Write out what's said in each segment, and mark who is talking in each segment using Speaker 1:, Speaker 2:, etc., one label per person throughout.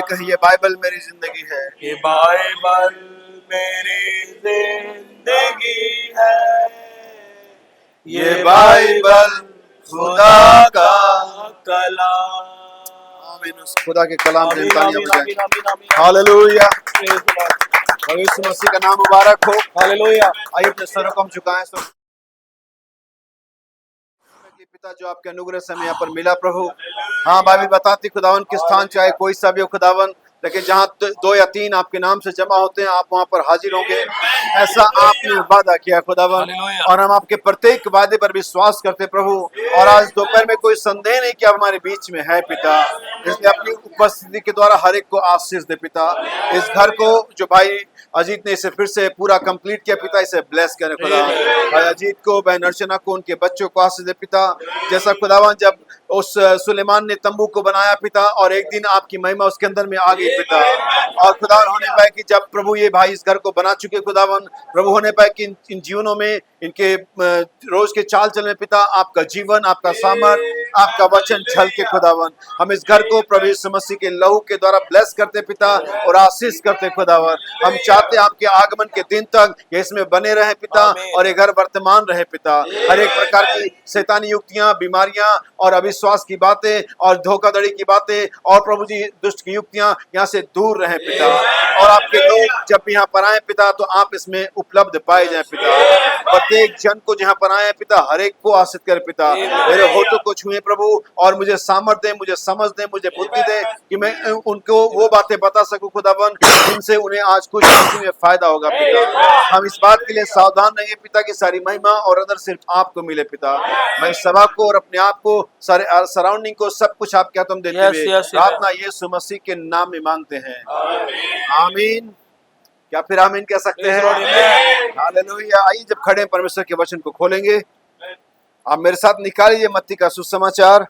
Speaker 1: कहिए, बाइबल मेरी जिंदगी है।
Speaker 2: ये बाइबल मेरी जिंदगी है,
Speaker 1: ये बाइबल खुदा का
Speaker 2: कलाम।
Speaker 1: आमीन। उस खुदा के कलाम से
Speaker 2: आमीन,
Speaker 1: इंसानियत
Speaker 2: आमीन,
Speaker 1: बजाएं।
Speaker 2: आमीन, आमीन, आमीन।
Speaker 1: हालेलुया।
Speaker 2: Praise the Lord.
Speaker 1: प्रभु यीशु मसीह का नाम मुबारक हो।
Speaker 2: हालेलुया।
Speaker 1: आइए अपने सरों को हम झुकाएं। पिता, जो आपके अनुग्रह से हमें यहाँ पर मिला प्रभु। हाँ, बाइबल बताती खुदावन किस स्थान चाहे कोई सा भी हो खुदावन, लेकिन जहाँ दो या तीन आपके नाम से जमा होते हैं आप वहाँ पर हाजिर होंगे, ऐसा आपने वादा किया खुदावन।
Speaker 2: हालेलुया।
Speaker 1: और हम आपके प्रत्येक वादे पर विश्वास करते प्रभु। और आज दोपहर में कोई संदेह नहीं कि आप हमारे बीच में है पिता, इसलिए अपनी उपस्थिति के द्वारा हर एक को आशीष दे पिता। इस घर को जो भाई अजीत ने इसे फिर से पूरा कंप्लीट किया पिता, इसे ब्लेस करें खुदा। भाई अजीत को, बहन अर्चना को, उनके बच्चों को आशीष दे पिता। जैसा खुदावन जब उस सुलेमान ने तंबू को बनाया पिता, और एक दिन आपकी महिमा उसके अंदर में आ गई पिता, और खुदावन होने पाए कि जब प्रभु ये भाई इस घर को बना चुके खुदावन, प्रभु होने पाए कि इन जीवनों में, इनके रोज के चाल चलने पिता, आपका जीवन, आपका सामर्थ, आपका वचन छल के खुदावन। हम इस घर को प्रभु यीशु मसीह के लहू के द्वारा ब्लेस करते पिता और आशीष करते खुदावन। हम चाहते आपके आगमन के दिन तक ये इसमें बने रहे पिता, और ये घर वर्तमान रहे पिता। हर एक प्रकार की शैतानी युक्तियां, बीमारियां और अविश्वास की बातें और धोखाधड़ी की बातें और प्रभु जी दुष्ट की युक्तियां यहाँ से दूर रहे पिता। और आपके लोग जब भी यहाँ पर आए पिता तो आप इसमें उपलब्ध पाए जाए पिता। प्रत्येक जन को जहाँ पर आए पिता हर एक को आशीष कर पिता। मेरे होठों को छुए प्रभु, और मुझे सामर्थ्य दे, मुझे समझ दे, मुझे बुद्धि दे कि मैं उनको वो बातें बता सकूं खुदावन जिनसे उन्हें आज कुछ में फायदा होगा पिता। हम इस बात के लिए सावधान रहेंगे पिता की सारी महिमा और अदर सिर्फ आपको मिले पिता। मैं इस सभा को और अपने आप को, सारे सराउंडिंग को, सब कुछ आपके हाथों में देते हुए प्रार्थना यीशु मसीह के नाम में मांगते हैं, आमीन। क्या फिर आमीन कह सकते हैं? हालेलुया। आइए जब खड़े हैं परमेश्वर के वचन को खोलेंगे। आप मेरे साथ निकालिए मत्ती का सुसमाचार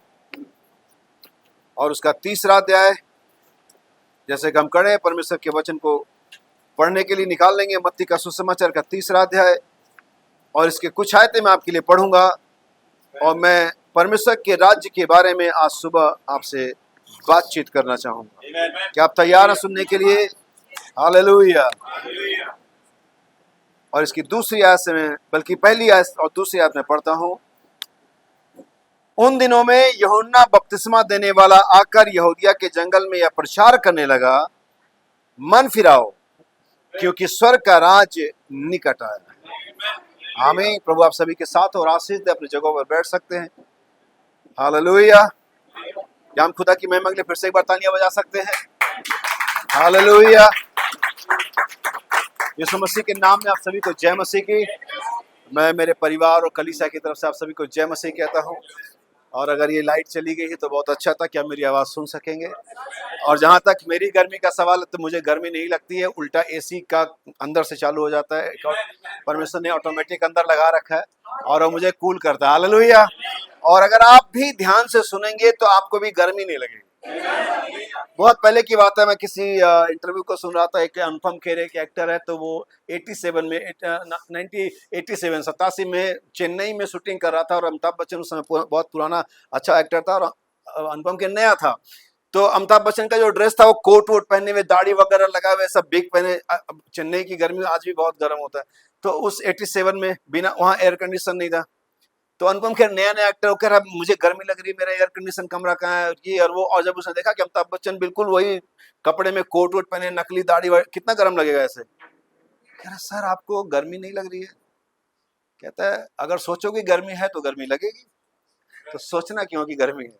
Speaker 1: और उसका 3रा अध्याय। जैसे कि हम खड़े हैं परमेश्वर के वचन को पढ़ने के लिए निकाल लेंगे मत्ती का सुसमाचार का 3रा अध्याय, और इसके कुछ आयतें मैं आपके लिए पढ़ूंगा। और मैं परमेश्वर के राज्य के बारे में आज सुबह आपसे बातचीत करना चाहूंगा। क्या आप तैयार हैं सुनने के लिए? हालेलुया। और इसकी दूसरी आयत से मैं, बल्कि पहली आयत और दूसरी आयत में पढ़ता हूं। उन दिनों में यूहन्ना बपतिस्मा देने वाला आकर यहूदिया के जंगल में यह प्रचार करने लगा, मन फिराओ क्योंकि स्वर्ग का राज्य निकट आया है। आमीन। प्रभु आप सभी के साथ और आशीष दे। अपनी जगहों पर बैठ सकते हैं। हालेलुया। क्या हम खुदा की महिमा के लिए फिर से एक बार तालियां बजा सकते हैं? हालेलुया। यीशु मसीह के नाम में आप सभी को जय मसीह की। मैं मेरे परिवार और कलीसिया की तरफ से आप सभी को जय मसीह कहता हूं। और अगर ये लाइट चली गई है तो बहुत अच्छा था, क्या मेरी आवाज़ सुन सकेंगे? और जहाँ तक मेरी गर्मी का सवाल है तो मुझे गर्मी नहीं लगती है, उल्टा एसी का अंदर से चालू हो जाता है। परमेश्वर ने ऑटोमेटिक अंदर लगा रखा है और वो मुझे कूल करता है। हालेलुया। और अगर आप भी ध्यान से सुनेंगे तो आपको भी गर्मी नहीं लगेगी। बहुत पहले की बात है, मैं किसी इंटरव्यू को सुन रहा था। एक अनुपम खेर एक एक्टर है, तो वो 87 में चेन्नई में शूटिंग कर रहा था, और अमिताभ बच्चन उस समय बहुत पुराना अच्छा एक्टर था और अनुपम खेर नया था। तो अमिताभ बच्चन का जो ड्रेस था वो कोट वोट पहने हुए, दाढ़ी वगैरह लगाए हुए, सब बिग पहने। चेन्नई की गर्मी आज भी बहुत गर्म होता है, तो उस 87 में बिना, वहाँ एयर कंडीशन नहीं था, तो अनुपम खेर नया नया एक्टर होकर अब मुझे गर्मी लग रही है, मेरा एयर कंडीशन कमरा कहाँ है, ये और वो। और जब उसने देखा कि अमिताभ बच्चन बिल्कुल वही कपड़े में, कोट वोट पहने, नकली दाढ़ी, कितना गर्म लगेगा ऐसे। कह रहा सर आपको गर्मी नहीं लग रही है? कहता है अगर सोचोगे गर्मी है तो गर्मी लगेगी, तो सोचना क्यों कि गर्मी है।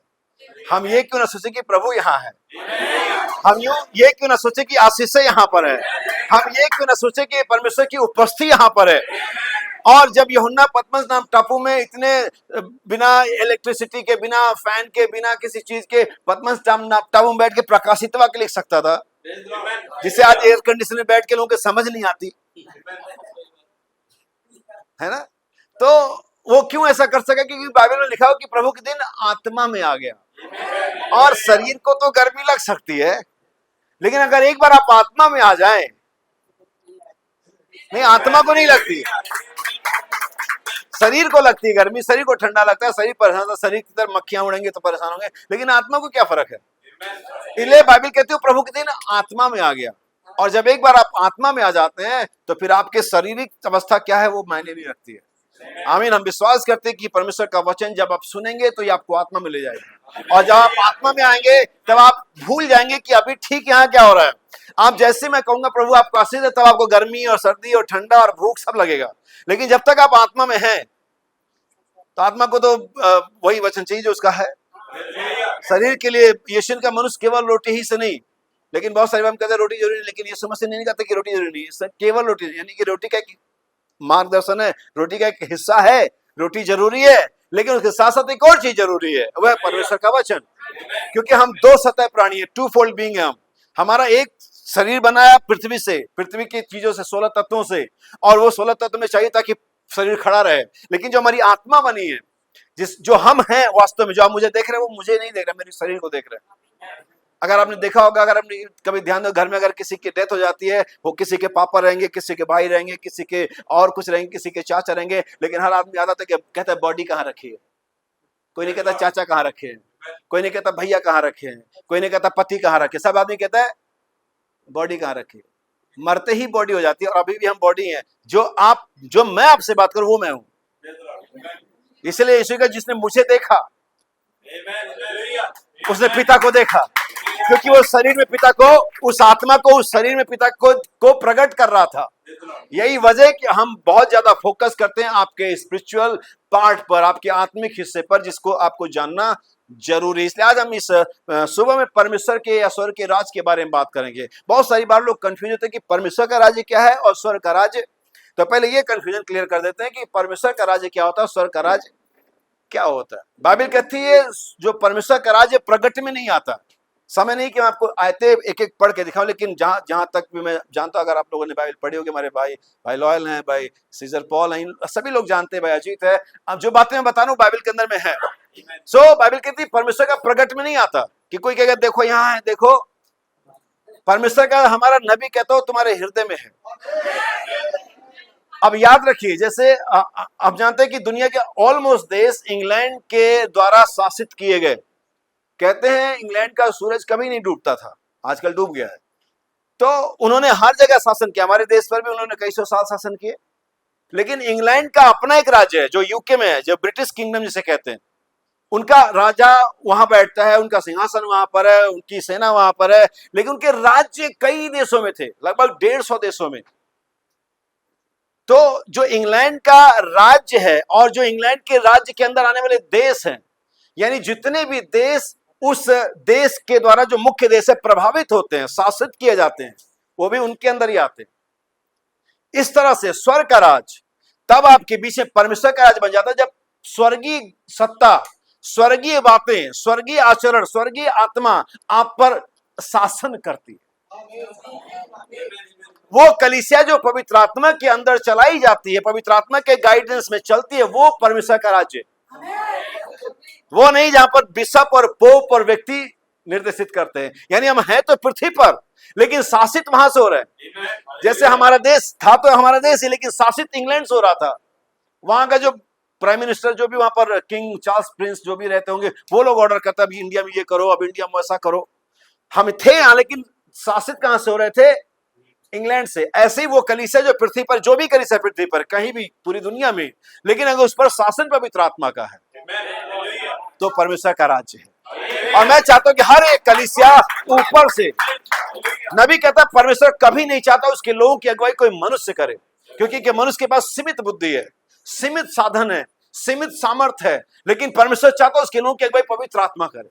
Speaker 1: हम ये क्यों ना सोचे कि प्रभु यहाँ है, हम ये क्यों ना सोचे कि आशीष यहाँ पर है, हम ये क्यों ना सोचे कि परमेश्वर की उपस्थिति यहाँ पर है। और जब यूहन्ना पतमस नाम टापू में इतने बिना इलेक्ट्रिसिटी के, बिना फैन के, बिना किसी चीज के पतमस टापू में बैठ के प्रकाशितवा के लिख सकता था, जिसे आज एयर कंडीशन में बैठ के लोगों को समझ नहीं आती है ना। तो वो क्यों ऐसा कर सका? क्योंकि बाइबल में लिखा हो कि प्रभु के दिन आत्मा में आ गया। और शरीर को तो गर्मी लग सकती है, लेकिन अगर एक बार आप आत्मा में आ जाएं, नहीं आत्मा को नहीं लगती, शरीर को लगती है गर्मी, शरीर को ठंडा लगता है, शरीर परेशान होता है, शरीर की तरफ मक्खियां उड़ेंगे तो परेशान होंगे, लेकिन आत्मा को क्या फर्क है? इसलिए बाइबल कहती है प्रभु के दिन आत्मा में आ गया, और जब एक बार आप आत्मा में आ जाते हैं तो फिर आपके शारीरिक अवस्था क्या है वो मायने नहीं रखती है। आमीन। हम विश्वास करते हैं कि परमेश्वर का वचन जब आप सुनेंगे तो ये आपको आत्मा में ले जाएगा, और जब आप आत्मा में आएंगे तब आप भूल जाएंगे कि अभी ठीक यहाँ क्या हो रहा है। आप जैसे मैं कहूंगा प्रभु आपको आशीष है, तब आपको गर्मी और सर्दी और ठंडा और भूख सब लगेगा, लेकिन जब तक आप आत्मा में हैं तो आत्मा को तो वही वचन चाहिए जो उसका है। शरीर के लिए यीशु का मनुष्य केवल रोटी ही से नहीं, लेकिन बहुत सारे हम कहते हैं रोटी जरूरी है, लेकिन यीशु मसीह नहीं कहते कि रोटी जरूरी नहीं है, केवल रोटी, यानी कि रोटी का एक मार्गदर्शन है, रोटी का एक हिस्सा है, रोटी जरूरी है, लेकिन उसके साथ साथ एक और चीज जरूरी है, वह परमेश्वर का वचन। क्योंकि हम दो सतह प्राणी है, टू फोल्ड बीइंग है। हमारा एक शरीर बनाया पृथ्वी से, पृथ्वी की चीजों से, 16 तत्वों से, और वो 16 तत्व में चाहिए ताकि शरीर खड़ा रहे, लेकिन जो हमारी आत्मा बनी है, जो हम हैं वास्तव में, जो आप मुझे देख रहे हैं वो मुझे नहीं देख रहे, मेरे शरीर को देख रहे हैं। अगर आपने देखा होगा, अगर आपने कभी ध्यान दो, घर में अगर किसी की डेथ हो जाती है, वो किसी के पापा रहेंगे, किसी के भाई रहेंगे, किसी के और कुछ रहेंगे, किसी के चाचा रहेंगे, लेकिन हर आदमी आता था कि कहता है बॉडी कहाँ रखी है। कोई नहीं कहता चाचा कहाँ रखे हैं, कोई नहीं कहता भैया कहाँ रखे हैं, कोई नहीं कहता पति कहाँ रखे, सब आदमी कहता है बॉडी कहाँ रखी है। मरते ही बॉडी हो जाती है, और अभी भी हम बॉडी हैं। जो मैं आपसे बात करूं वो मैं हूं। इसलिए यीशु का जिसने मुझे देखा उसने पिता को देखा, क्योंकि वो शरीर में पिता को, उस आत्मा को उस शरीर में पिता को प्रकट कर रहा था। यही वजह कि हम बहुत ज्यादा फोकस करते हैं आपके स्पिरिचुअल पार्ट पर, आपके आत्मिक हिस्से पर, जिसको आपको जानना जरूरी है। इसलिए आज हम इस सुबह में परमेश्वर के या स्वर्ग के राज के बारे में बात करेंगे। बहुत सारी बार लोग कंफ्यूज होते हैं कि परमेश्वर का राज्य क्या है और स्वर्ग का राज्य। तो पहले ये कंफ्यूजन क्लियर कर देते हैं कि परमेश्वर का राज्य क्या होता है, स्वर्ग का राज्य क्या होता है। बाइबल कहती है जो परमेश्वर का राज्य प्रगट में नहीं आता। समय नहीं कि मैं आपको आयते एक एक पढ़ के दिखाऊं, लेकिन जहां तक भी मैं जानता हूं, अगर आप लोगों ने बाइबल पढ़ी होगी, हमारे भाई लॉयल हैं, भाई सीजर पॉल हैं, सभी लोग जानते हैं, भाई अजीत है। अब जो बातें मैं बता रहा हूं बाइबल के अंदर में है। बाइबल कहती है परमेश्वर का प्रगट में नहीं आता, कि कोई कहेगा देखो यहाँ है, देखो परमेश्वर का हमारा नबी कहता हो तुम्हारे हृदय में है। अब याद रखिए, जैसे आप जानते हैं कि दुनिया के ऑलमोस्ट देश इंग्लैंड के द्वारा शासित किए गए। कहते हैं इंग्लैंड का सूरज कभी नहीं डूबता था, आजकल डूब गया है। तो उन्होंने हर जगह शासन किया, हमारे देश पर भी उन्होंने कई सौ साल शासन किए, लेकिन इंग्लैंड का अपना एक राज्य है जो यूके में है, जो ब्रिटिश किंगडम जिसे कहते हैं। उनका राजा वहां बैठता है, उनका सिंहासन वहां पर है, उनकी सेना वहां पर है, लेकिन उनके राज्य कई देशों में थे, लगभग 150 देशों में। तो जो इंग्लैंड का राज्य है और जो इंग्लैंड के राज्य के अंदर आने वाले देश हैं, यानी जितने भी देश उस देश के द्वारा, जो मुख्य देश है, प्रभावित होते हैं, शासित किए जाते हैं, वो भी उनके अंदर ही आते हैं। इस तरह से स्वर्ग का राज तब आपके बीच में परमेश्वर का राज बन जाता है जब स्वर्गीय सत्ता, स्वर्गीय बातें, स्वर्गीय आचरण, स्वर्गीय आत्मा आप पर शासन करती है। वो कलीसिया जो पवित्र आत्मा के अंदर चलाई जाती है, पवित्र आत्मा के गाइडेंस में चलती है, वो परमेश्वर का राज्य। वो नहीं जहां पर बिशप और पोप और व्यक्ति निर्देशित करते हैं। यानी हम हैं तो पृथ्वी पर, लेकिन शासित वहां से हो रहे हैं। जैसे हमारा देश था तो हमारा देश ही, लेकिन शासित इंग्लैंड से हो रहा था। वहां का जो प्राइम मिनिस्टर, जो भी वहां पर किंग चार्ल्स प्रिंस जो भी रहते होंगे, वो लोग ऑर्डर करता अभी इंडिया में ये करो, अब इंडिया में ऐसा करो। हम थे यहाँ, लेकिन शासित कहां से हो रहे थे? इंग्लैंड से। ऐसे ही वो कलीसिया जो पृथ्वी पर, जो भी कलीसिया पृथ्वी पर कहीं भी पूरी दुनिया में, लेकिन अगर उस पर शासन पवित्र आत्मा का है तो परमेश्वर का राज्य है। और मैं चाहता हूं कि हर एक कलीसिया ऊपर से, नबी कहता है परमेश्वर कभी नहीं चाहता उसके लोगों की अगुवाई कोई मनुष्य करे, क्योंकि मनुष्य के पास सीमित बुद्धि है, सीमित साधन है, सीमित सामर्थ्य है, लेकिन परमेश्वर चाहता है उसके लोगों की अगुवाई पवित्र आत्मा करे।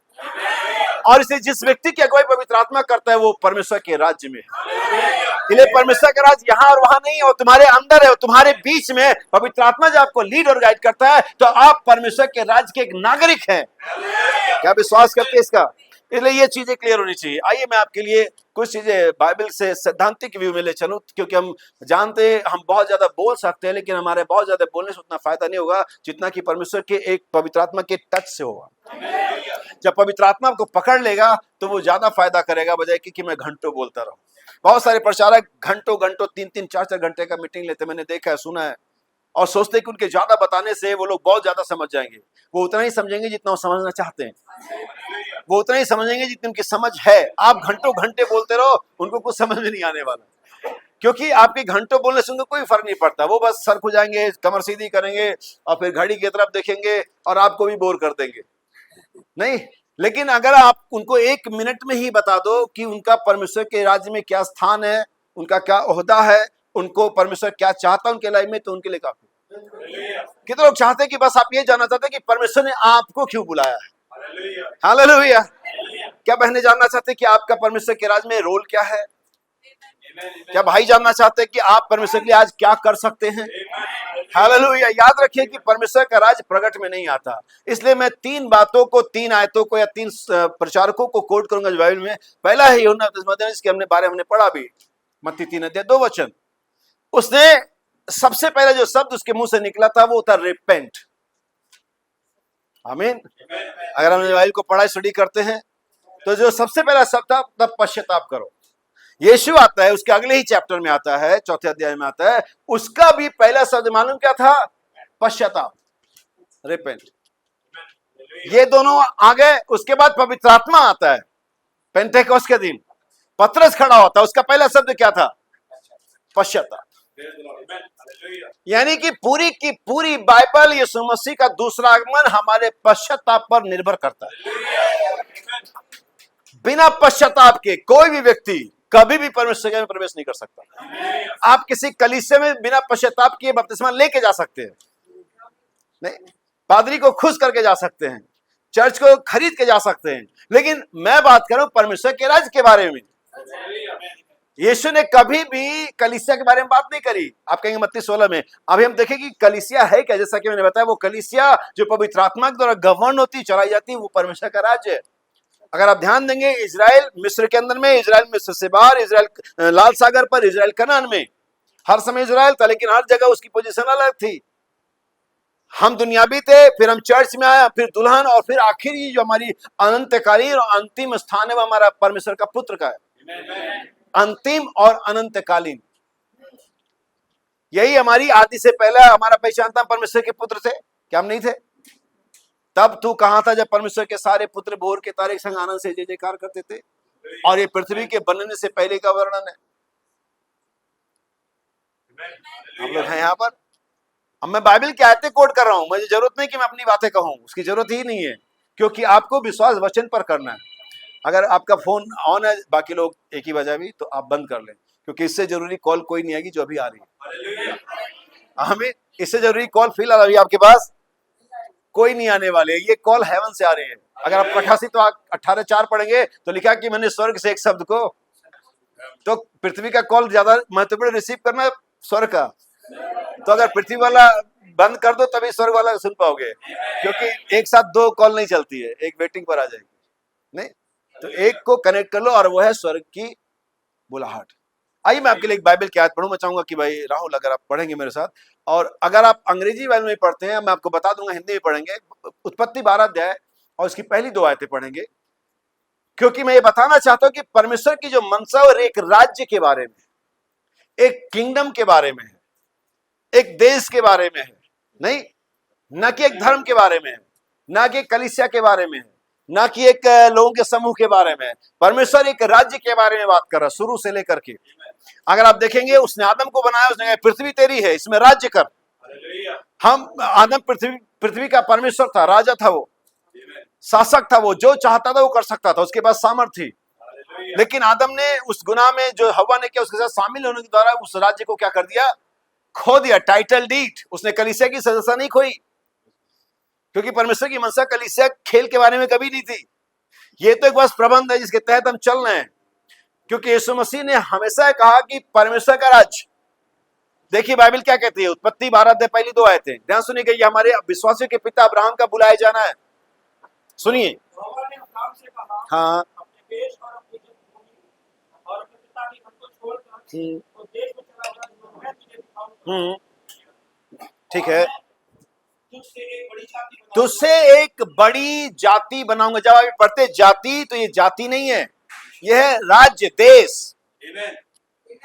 Speaker 1: और इसे जिस व्यक्ति की अगुवाई पवित्र आत्मा करता है वो परमेश्वर के राज्य में है। इसलिए परमेश्वर का राज यहाँ और वहां नहीं है, वो तुम्हारे अंदर है, वो तुम्हारे बीच में है। पवित्र आत्मा जब आपको लीड और गाइड करता है तो आप परमेश्वर के राज्य के एक नागरिक हैं। क्या विश्वास करते हैं इसका? इसलिए ये चीजें क्लियर होनी चाहिए। आइए मैं आपके लिए कुछ चीजें बाइबल से सैद्धांतिक व्यू में ले चलूं, क्योंकि हम जानते हैं हम बहुत ज्यादा बोल सकते हैं, लेकिन हमारे बहुत ज्यादा बोलने से उतना फायदा नहीं होगा जितना कि परमेश्वर के एक पवित्र आत्मा के टच से होगा। जब पवित्र आत्मा आपको पकड़ लेगा तो वो ज्यादा फायदा करेगा, बजाय कि मैं घंटों बोलता रहूं। बहुत सारे प्रचारक घंटों 3-3, 4-4 घंटे का मीटिंग लेते, मैंने देखा है, सुना है, और सोचते कि उनके ज्यादा बताने से वो लोग बहुत ज्यादा समझ जाएंगे। वो उतना ही समझेंगे जितना वो समझना चाहते हैं। वो उतना ही समझेंगे जितनी उनकी समझ है। आप घंटों घंटे बोलते रहो, उनको कुछ समझ में नहीं आने वाला, क्योंकि आपके घंटों बोलने से उनको कोई फर्क नहीं पड़ता। वो बस सर खुजाएंगे, कमर सीधी करेंगे और फिर घड़ी की तरफ देखेंगे और आपको भी बोर कर देंगे। नहीं, लेकिन अगर आप उनको 1 मिनट में ही बता दो कि उनका परमेश्वर के राज्य में क्या स्थान है, उनका क्या ओहदा है, उनको परमेश्वर क्या चाहता है उनके लाइफ में, तो उनके लिए काफी। कितने लोग चाहते हैं कि बस आप ये जानना चाहते हैं कि परमेश्वर ने आपको क्यों बुलाया है। हालेलुया। क्या बहनें जानना चाहते हैं कि आपका परमेश्वर के राज्य में रोल क्या है? क्या भाई जानना चाहते हैं कि आप परमेश्वर के लिए आज क्या कर सकते हैं? हालेलुया। याद रखिए कि परमेश्वर का राज प्रकट में नहीं आता। इसलिए मैं 3 बातों को, 3 आयतों को या 3 प्रचारकों को कोट करूंगा बाइबल में। पहला है यूहन्ना इसके हमने पढ़ा भी, मत्ती 3 अध्याय 2 वचन। उसने सबसे पहले जो शब्द उसके मुंह से निकला था वो था रिपेंट। आमीन। अगर हम बाइबल को पढ़ाई स्टडी करते हैं तो जो सबसे पहला शब्द था तब पश्चाताप करो। यीशु आता है, उसके अगले ही चैप्टर में आता है, 4थे अध्याय में आता है, उसका भी पहला शब्द मालूम क्या था? पश्चाताप, रिपेंट। ये दोनों आ गए। उसके बाद पवित्र आत्मा आता है, पेंटेकोस्त के दिन पतरस खड़ा होता है, उसका पहला शब्द क्या था? पश्चाताप। यानी कि पूरी की पूरी बाइबल यीशु मसीह का दूसरा आगमन हमारे पश्चाताप पर निर्भर करता है। बिना पश्चाताप के कोई भी व्यक्ति कभी भी परमेश्वर में प्रवेश नहीं कर सकता। आप किसी कलीसिया में बिना पश्चाताप किए बपतिस्मा लेके जा सकते हैं, नहीं, पादरी को खुश करके जा सकते हैं, चर्च को खरीद के जा सकते हैं, लेकिन मैं बात कर रहा हूं परमेश्वर के राज्य के बारे में। यीशु ने कभी भी कलीसिया के बारे में बात नहीं करी। आप कहेंगे मत्ती 16 में। अभी हम देखेंगे कि कलीसिया है क्या। जैसा कि मैंने बताया, वो कलीसिया जो पवित्र आत्मा के द्वारा गवर्न होती, चलाई जाती, वो परमेश्वर का राज्य है। अगर आप ध्यान देंगे, इजराइल मिस्र के अंदर में, इजराइल मिस्र से बाहर, इजराइल लाल सागर पर, इजराइल कनान में, हर समय इजराइल था, लेकिन हर जगह उसकी पोजीशन अलग थी। हम दुनियावी थे, फिर हम चर्च में आए, फिर दुल्हन, और फिर आखिर ये जो हमारी अनंतकालीन और अंतिम स्थान है वो हमारा परमेश्वर का पुत्र का है। अंतिम और अनंतकालीन, यही हमारी आदि से पहले हमारा पहचान था। परमेश्वर के पुत्र थे क्या? हम नहीं थे? तब तू कहां था जब परमेश्वर के सारे पुत्र भोर के तारे संग आनंद से जय जयकार करते थे? और ये पृथ्वी के बनने से पहले का वर्णन है। हम लोग हैं यहाँ पर। अब मैं बाइबल की आयतें कोट कर रहा हूं, मुझे जरूरत नहीं कि मैं अपनी बातें कहूं, उसकी जरूरत ही नहीं है, क्योंकि आपको विश्वास वचन पर करना है। अगर आपका फोन ऑन है, बाकी लोग एक ही बजा भी, तो आप बंद कर लें, क्योंकि इससे जरूरी कॉल कोई नहीं आएगी जो अभी आ रही है। हमें इससे जरूरी कॉल फिलहाल अभी आपके पास कोई नहीं आने वाले। ये कॉल हेवन से आ रही है। अगर आप 88 तो 18:4 पढ़ेंगे तो लिखा कि मैंने स्वर्ग से एक शब्द को, तो पृथ्वी का कॉल ज्यादा महत्वपूर्ण रिसीव करना स्वर्ग का। तो अगर पृथ्वी वाला बंद कर दो तभी स्वर्ग वाला सुन पाओगे, क्योंकि एक साथ 2 कॉल नहीं चलती है, एक वेटिंग पर आ जाएगी। नहीं, तो एक को कनेक्ट कर लो, और वो है स्वर्ग की बुलाहट। आइए मैं आपके लिए एक बाइबल की आयत पढ़ूं। मैं चाहूंगा कि भाई राहुल अगर आप पढ़ेंगे मेरे साथ, और अगर आप अंग्रेजी बाइबल में पढ़ते हैं मैं आपको बता दूंगा, हिंदी में पढ़ेंगे। उत्पत्ति 12 अध्याय और उसकी पहली 2 आयतें पढ़ेंगे, क्योंकि मैं ये बताना चाहता हूं कि परमेश्वर की जो मनसा और एक राज्य के बारे में, एक किंगडम के बारे में है, एक देश के बारे में है, नहीं, न कि एक धर्म के बारे में है, न कि कलीसिया के बारे में है, ना कि एक लोगों के समूह के बारे में। परमेश्वर एक राज्य के बारे में बात कर रहा है, शुरू से लेकर के। अगर आप देखेंगे, उसने आदम को बनाया, उसने कहा पृथ्वी तेरी है, इसमें राज्य कर। हम आदम पृथ्वी का परमेश्वर था, राजा था, वो शासक था, वो जो चाहता था वो कर सकता था, उसके पास सामर्थ्य थी। लेकिन आदम ने उस गुनाह में जो हवा ने किया, उसके साथ शामिल होने के द्वारा उस राज्य को क्या कर दिया? खो दिया। Title deed. उसने कलीसिया की सदस्यता नहीं खोई, क्योंकि परमेश्वर की मनसा कलीसिया खेल के बारे में कभी नहीं थी। ये तो एक बस प्रबंध है जिसके तहत हम चल रहे हैं, क्योंकि यीशु मसीह ने हमेशा कहा कि परमेश्वर का राज। देखिए बाइबल क्या कहती है, उत्पत्ति 12 अध्याय पहली 2 आयतें ध्यान सुनिएगा। ये हमारे विश्वासियों के पिता अब्राहम का बुलाया जाना है। सुनिए। हाँ, ठीक है। तुझसे एक बड़ी जाति बनाऊंगा। जब आप पढ़ते जाति, तो ये जाति नहीं है, यह है राज्य, देश,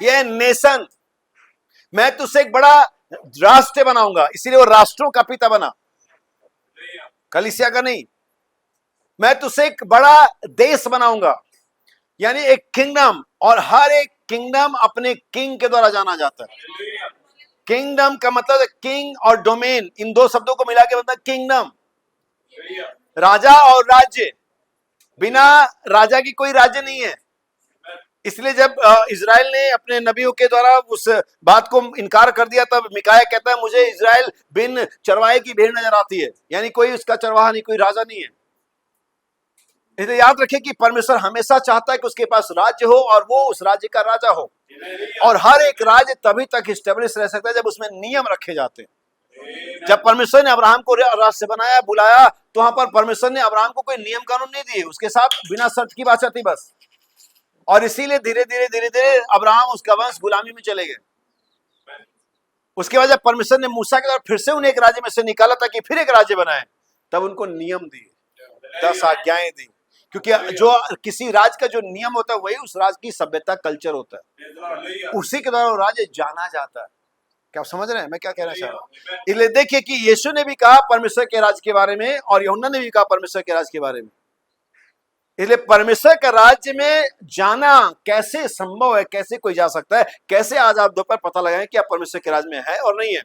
Speaker 1: यह नेशन। मैं तुझसे एक बड़ा राष्ट्र बनाऊंगा, इसीलिए वो राष्ट्रों का पिता बना, कलीसिया का नहीं। मैं तुझसे एक बड़ा देश बनाऊंगा, यानी एक किंगडम, और हर एक किंगडम अपने किंग के द्वारा जाना जाता है। किंगडम का मतलब किंग और डोमेन, इन दो शब्दों को मिला के मतलब किंगडम, राजा और राज्य। बिना राजा की कोई राज्य नहीं है। इसलिए जब इजराइल ने अपने नबियों के द्वारा उस बात को इनकार कर दिया, तब मिकाया कहता है मुझे इजराइल बिन चरवाहे की भेड़ नजर आती है, यानी कोई उसका चरवाहा नहीं, कोई राजा नहीं है। इसलिए याद रखें कि परमेश्वर हमेशा चाहता है कि उसके पास राज्य हो और वो उस राज्य का राजा हो। और हर एक राज्य तभी तक स्टेब्लिश रह सकता है जब उसमें नियम रखे जाते हैं। जब परमेश्वर ने अब्राहम को राष्ट्र से बनाया, बुलाया, तो वहां पर परमेश्वर ने अब्राहम को कोई नियम कानून नहीं दिए, उसके साथ बिना शर्त की बात थी बस। और इसीलिए धीरे धीरे अब्राहम उसका वंश गुलामी में चले गए। उसके बाद जब परमेश्वर ने मूसा के द्वारा फिर से उन्हें एक राज्य में से निकाला ताकि फिर एक राज्य बनाए, तब उनको नियम दिए, 10 आज्ञाएं दी। क्योंकि जो किसी राज्य का जो नियम होता है वही उस राज्य की सभ्यता, कल्चर होता है, उसी के द्वारा वो राज्य जाना जाता है। क्या आप समझ रहे हैं मैं क्या कहना चाह रहा हूं? इसलिए देखिए कि यीशु ने भी कहा परमेश्वर के राज्य के बारे में, और यूहन्ना ने भी कहा परमेश्वर के राज्य के बारे में। इसलिए परमेश्वर के राज्य में जाना कैसे संभव है, कैसे कोई जा सकता है, कैसे आज आप दोपहर पता लगाएं कि आप परमेश्वर के राज्य में है और नहीं है।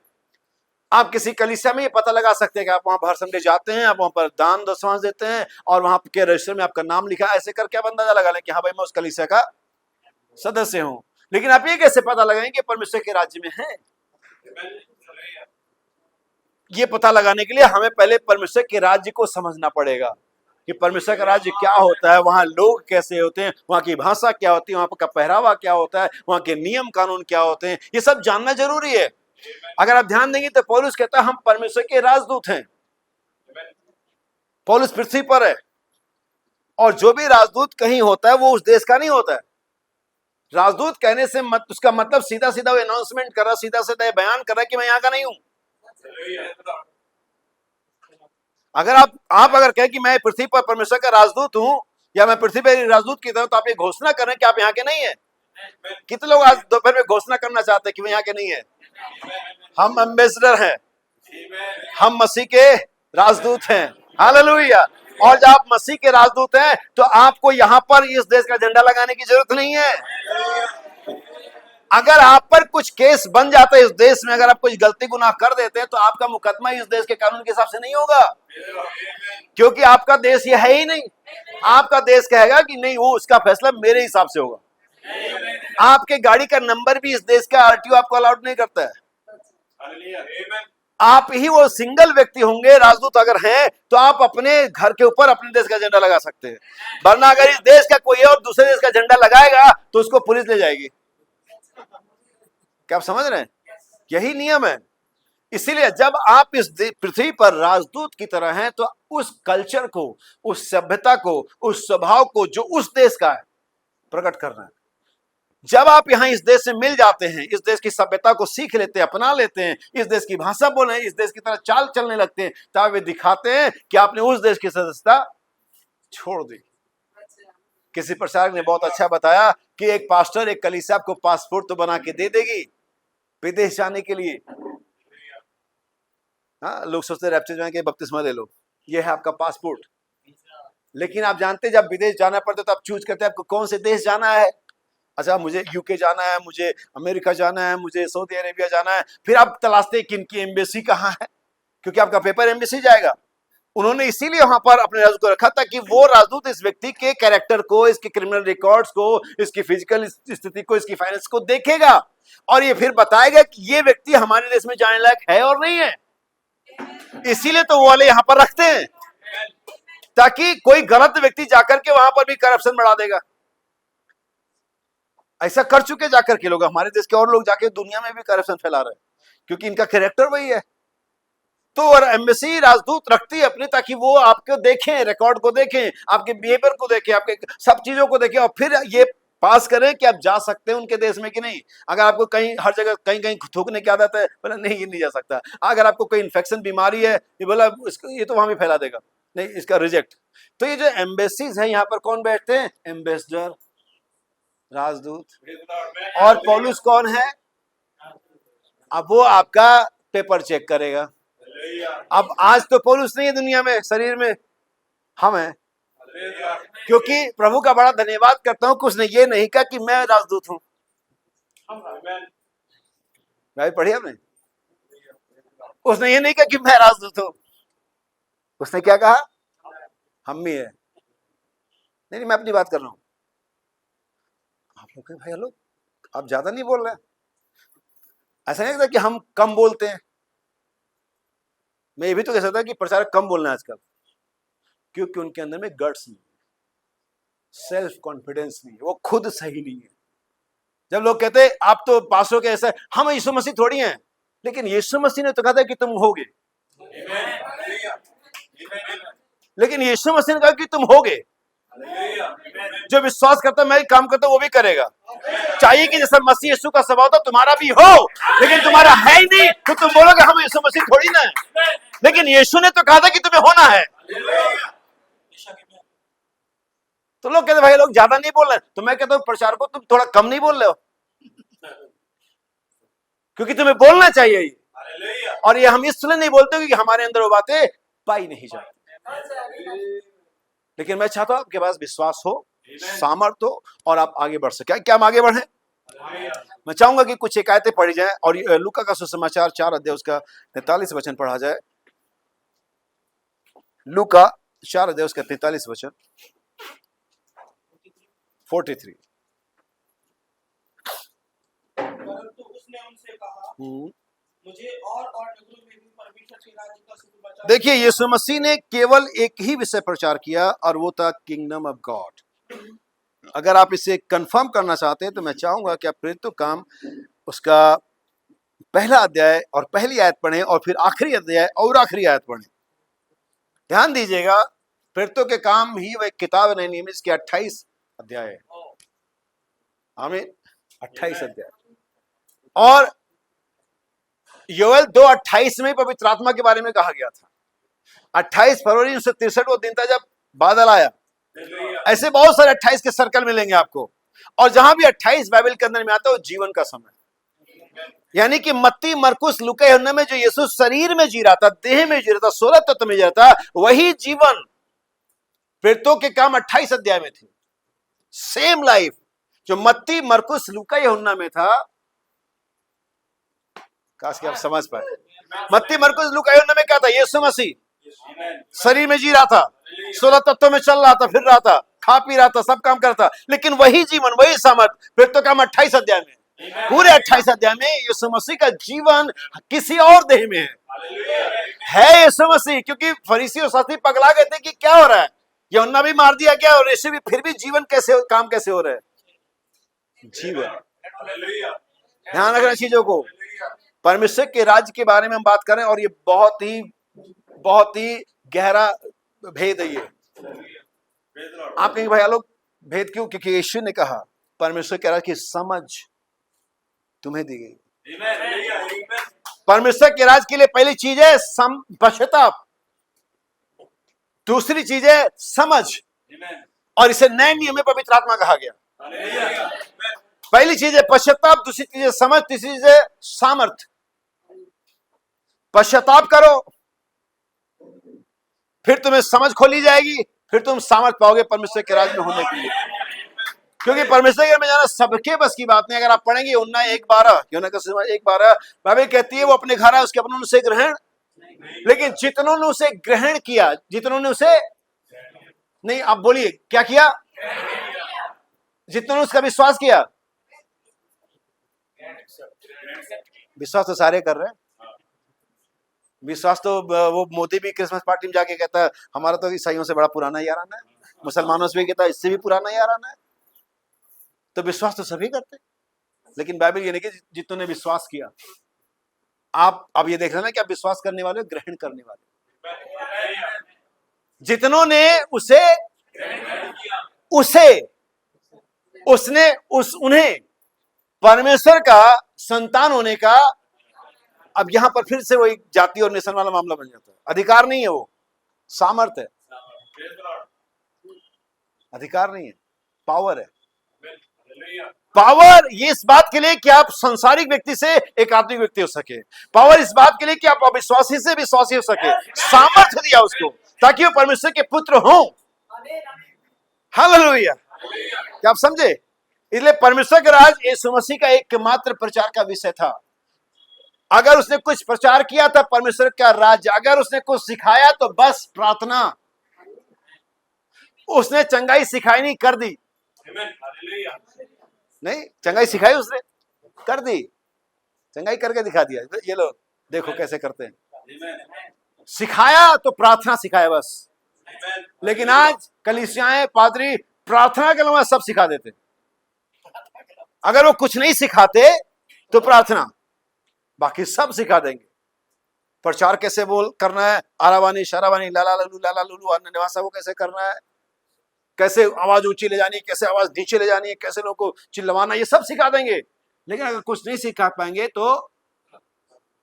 Speaker 1: आप किसी कलीसिया में ये पता लगा सकते हैं कि आप वहां हर संडे जाते हैं, आप वहां पर दान दशवांश देते हैं और वहां के रजिस्टर में आपका नाम लिखा है, ऐसे करके आप अंदाजा लगा लें कि हाँ भाई मैं उस कलीसिया का सदस्य हूं। लेकिन आप ये कैसे पता लगाएं कि परमेश्वर के राज्य में है? ये पता लगाने के लिए हमें पहले परमेश्वर के राज्य को समझना पड़ेगा कि परमेश्वर का राज्य क्या होता है, वहां लोग कैसे होते हैं, वहां की भाषा क्या होती है, वहां का पहरावा क्या होता है, वहां के नियम कानून क्या होते हैं, ये सब जानना जरूरी है। अगर आप ध्यान देंगे तो पौलुस कहता है हम परमेश्वर के राजदूत हैं। पौलुस पृथ्वी पर है, और जो भी राजदूत कहीं होता है वो उस देश का नहीं होता है। राजदूत कहने से उसका मतलब सीधा सीधा वो अनाउंसमेंट कर रहा, सीधा सीधा बयान कर रहा है कि मैं यहां का नहीं हूं। अगर आप अगर कहें कि मैं पृथ्वी पर परमेश्वर का राजदूत हूं, या मैं पृथ्वी पर राजदूत की तरह, तो आप ये घोषणा कर रहे हैं कि आप यहाँ के नहीं है। कितने लोग आज दोपहर में घोषणा करना चाहते हैं कि वो यहाँ के नहीं है? हम एम्बेसडर हैं, हम मसीह के राजदूत हैं। हालेलुया। और जब आप मसीह के राजदूत हैं तो आपको यहाँ पर इस देश का झंडा लगाने की जरूरत नहीं है। अगर आप पर कुछ केस बन जाता है इस देश में, अगर आप कुछ गलती गुनाह कर देते हैं, तो आपका मुकदमा इस देश के कानून के हिसाब से नहीं होगा, क्योंकि आपका देश ये है ही नहीं। आपका देश कहेगा कि नहीं, वो उसका फैसला मेरे हिसाब से होगा। आपके गाड़ी का नंबर भी इस देश का आरटीओ आपको अलाउड नहीं करता है। आप ही वो सिंगल व्यक्ति होंगे राजदूत अगर हैं, तो आप अपने घर के ऊपर अपने देश का झंडा लगा सकते हैं। वरना अगर इस देश का कोई और दूसरे देश का झंडा लगाएगा तो उसको पुलिस ले जाएगी। क्या आप समझ रहे हैं? यही नियम है। इसीलिए जब आप इस पृथ्वी पर राजदूत की तरह हैं, तो उस कल्चर को, उस सभ्यता को, उस स्वभाव को जो उस देश का है प्रकट करना है। जब आप यहां इस देश से मिल जाते हैं, इस देश की सभ्यता को सीख लेते हैं, अपना लेते हैं, इस देश की भाषा बोले, इस देश की तरह चाल चलने लगते हैं, तब वे दिखाते हैं कि आपने उस देश की सदस्यता छोड़ दी। किसी प्रचारक ने बहुत अच्छा बताया कि एक पास्टर, एक कलीसिया आपको पासपोर्ट तो बना के दे देगी विदेश जाने के लिए। हाँ, लोग सोचते रैप्चर जाने के बपतिस्मा ले लो, ये है आपका पासपोर्ट। लेकिन आप जानते जब विदेश जाना पड़ता है तो आप चूज करते हैं आपको कौन से देश जाना है। अच्छा, मुझे यूके जाना है, मुझे अमेरिका जाना है, मुझे सऊदी अरेबिया जाना है। फिर आप तलाशते हैं कि इनकी एम्बेसी कहाँ है, क्योंकि आपका पेपर एम्बेसी जाएगा। उन्होंने इसीलिए वहां पर अपने राजदूत को रखा था कि वो राजदूत इस व्यक्ति के कैरेक्टर को, इसके क्रिमिनल रिकॉर्ड्स को, इसकी फिजिकल स्थिति को, इसकी फाइनेंस को देखेगा, और ये फिर बताएगा कि ये व्यक्ति हमारे देश में जाने लायक है और नहीं है। इसीलिए तो वो वाले यहां पर रखते हैं, ताकि कोई गलत व्यक्ति जाकर के वहां पर भी करप्शन बढ़ा देगा। ऐसा कर चुके जाकर के लोग, हमारे देश के और लोग जाके दुनिया में भी करप्शन फैला रहे हैं, क्योंकि इनका कैरेक्टर वही है। तो और एम्बेसी राजदूत रखती है अपनी, ताकि वो आपको देखें, रिकॉर्ड को देखें, आपके बिहेवियर को देखें, आपके सब चीजों को देखें, और फिर ये पास करें कि आप जा सकते हैं उनके देश में कि नहीं। अगर आपको कहीं हर जगह कहीं कहीं थूकने की आदत है, बोला नहीं ये नहीं जा सकता। अगर आपको कोई इन्फेक्शन बीमारी है, ये बोला ये तो वहां भी फैला देगा, नहीं इसका रिजेक्ट। तो ये जो एम्बेसीज है, यहाँ पर कौन बैठते हैं? एम्बेसडर, राजदूत। और पौलुस कौन है? अब वो आपका पेपर चेक करेगा। अब आज तो पौलुस नहीं है दुनिया में, शरीर में हम हैं, क्योंकि प्रभु का बड़ा धन्यवाद करता हूं कि उसने ये नहीं कहा कि मैं राजदूत हूं। भाई पढ़ी आपने? उसने ये नहीं कहा कि मैं राजदूत हूं। उसने क्या कहा? हम ही है। नहीं, मैं अपनी बात कर रहा हूं। आप लोग भाई हेलो, आप ज्यादा नहीं बोल रहे? ऐसा नहीं लगता कि हम कम बोलते हैं? मैं ये भी तो कह सकता कि प्रचारक कम बोलना है आजकल, क्योंकि उनके अंदर में गट्स नहीं, सेल्फ कॉन्फिडेंस नहीं है, वो खुद सही नहीं है। जब लोग कहते हैं आप तो पासों के ऐसा, हम यीशु मसीह थोड़ी हैं, लेकिन यीशु मसीह ने तो कहा था कि तुम होगे। लेकिन यीशु मसीह ने कहा कि तुम होगे। जो विश्वास करता मैं काम करता वो भी करेगा। चाहिए कि जैसा मसीह यीशु का स्वभाव था तुम्हारा भी हो, लेकिन तुम्हारा है ही नहीं तो तुम बोलोगे हम यीशु मसीह थोड़ी ना है। लेकिन यीशु ने तो कहा था कि तुम्हें होना है। तो लोग कहते भाई लोग ज्यादा नहीं बोल रहे, तो मैं कहता हूं प्रचार को तुम थोड़ा कम नहीं बोल रहे हो, क्योंकि तुम्हें बोलना चाहिए ही। और ये हम इसलिए नहीं बोलते क्योंकि हमारे अंदर वो बातें पाई नहीं जाती। लेकिन मैं चाहता हूं आपके पास विश्वास हो, सामर्थ्य हो और आप आगे बढ़ सके। क्या हम आगे बढ़े? मैं चाहूंगा कि कुछ एकायतें पढ़ी जाए और लूका का सुसमाचार 4 अध्याय उसका 43 वचन पढ़ा जाए। लूका 4 अध्याय उसका 43 वचन 43।
Speaker 3: परंतु उसने उनसे कहा, मुझे और नगरों में भी परमेश्वर के राज्य का सुसमाचार।
Speaker 1: देखिए यीशु मसीह ने केवल एक ही विषय प्रचार किया और वो था किंगडम ऑफ गॉड। अगर आप इसे कंफर्म करना चाहते हैं तो मैं चाहूंगा कि आप प्रेरितों काम उसका पहला अध्याय और पहली आयत पढ़ें और फिर आखिरी अध्याय और आखिरी आयत पढ़ें। ध्यान दीजिएगा, प्रेरितों के काम ही वह किताब नहीं, नियमित इसके 28 अध्याय है। आमीन, 28 अध्याय। और योएल 2:28 में पवित्र आत्मा के बारे में कहा गया था। 28 फरवरी 1963 वो दिन था जब बादल आया। ऐसे बहुत सारे 28 के सर्कल मिलेंगे आपको, और जहां भी 28 बाइबल के अंदर में आता है वो जीवन का समय, यानी कि मत्ती, मरकुस, लूका, यूहन्ना में जो यीशु शरीर में जी रहा था, देह में जी रहा था, 16 तत्व में जी रहा था, वही जीवन प्रेरितों के काम 28 अध्याय में थी। सेम लाइफ जो मत्ती, मरकुस, लूका, यूहन्ना में था। काश कि आप समझ पाए। मत्ती, मरकुस, लूका, यूहन्ना में क्या था? यीशु मसीह शरीर में जी रहा था, 16 तत्वों में चल रहा था, फिर रहा था, खा पी रहा था, सब काम करता, लेकिन वही जीवन, वही सामर्थ प्रेरितों का काम 28 अध्याय में, पूरे 28 अध्याय में यीशु मसीह का जीवन किसी और देह में है यीशु मसीह। क्योंकि फरीसी और शास्त्री पगला गए थे कि क्या हो रहा है, यूहन्ना भी मार दिया गया और यीशु भी, फिर भी जीवन कैसे, काम कैसे हो रहा है? जीवन। ध्यान रखना चीजों को। परमेश्वर के राज्य के बारे में हम बात करें और ये बहुत ही गहरा भेद है ये। आप कहेंगे भाई लोग भेद क्यों? क्योंकि यीशु ने कहा परमेश्वर के राज्य की समझ तुम्हें दी गई। परमेश्वर के राज्य के लिए पहली चीज है पश्चाताप, दूसरी चीज है समझ, और इसे नए नियम में पवित्र आत्मा कहा गया। पहली चीज है पश्चाताप, दूसरी चीज है समझ, तीसरी चीज है सामर्थ। पश्चाताप करो, फिर तुम्हें समझ खोली जाएगी, फिर तुम सामर्थ पाओगे परमेश्वर के राज्य में होने के लिए। क्योंकि परमेश्वर के में जाना सबके बस की बात नहीं। अगर आप पढ़ेंगे यूहन्ना 1:12, यूहन्ना का सुसमाचार 1:12, बाइबल कहती है वो अपने घर आए उसके अपनों ने उसे ग्रहण, लेकिन जितनों ने उसे ग्रहण किया, जितनों ने उसे नहीं, आप बोलिए क्या किया? जितनों ने उसका विश्वास किया। विश्वास तो सारे कर रहे हैं। विश्वास तो वो मोदी भी क्रिसमस पार्टी में जाके कहता है हमारा तो ईसाइयों से बड़ा पुराना याराना है, मुसलमानों से भी कहता है इससे भी पुराना याराना है। तो विश्वास तो सभी करते हैं, लेकिन बाइबल ये नहीं कि जितनों ने विश्वास किया। आप अब ये देख रहे हैं कि आप विश्वास करने वाले, ग्रहण करने वाले। जितनों ने उन्हें परमेश्वर का संतान होने का, अब यहां पर फिर से वही जाति और नेशन वाला मामला बन जाता है। अधिकार नहीं है, वो सामर्थ है। अधिकार नहीं है, पावर है। पावर ये इस बात के लिए कि आप संसारिक व्यक्ति से एक आत्मिक व्यक्ति हो सके। पावर इस बात के लिए कि आप अविश्वासी से विश्वासी हो सके। सामर्थ्य दिया उसको ताकि वो परमेश्वर के पुत्र हों। हालेलुया। क्या आप समझे? इसलिए परमेश्वर का राज यीशु मसीह का एकमात्र प्रचार का विषय था। अगर उसने कुछ प्रचार किया था परमेश्वर का राज्य, अगर उसने कुछ सिखाया तो बस प्रार्थना। उसने चंगाई सिखाई नहीं, कर दी। नहीं, चंगाई सिखाई उसने, कर दी, चंगाई करके दिखा दिया। ये लो देखो कैसे करते हैं। सिखाया तो प्रार्थना सिखाया बस। लेकिन आज कलीसियाएं, पादरी प्रार्थना के अलावा सब सिखा देते। अगर वो कुछ नहीं सिखाते तो प्रार्थना, बाकी सब सिखा देंगे। प्रचार कैसे बोल करना है, आरावानी शरावानी लाला लुलू अन्य निवासा, वो कैसे करना है, कैसे आवाज ऊंची ले जानी है, कैसे आवाज नीचे ले जानी है, कैसे लोगों को चिल्लवाना, ये सब सिखा देंगे। लेकिन अगर कुछ नहीं सिखा पाएंगे तो,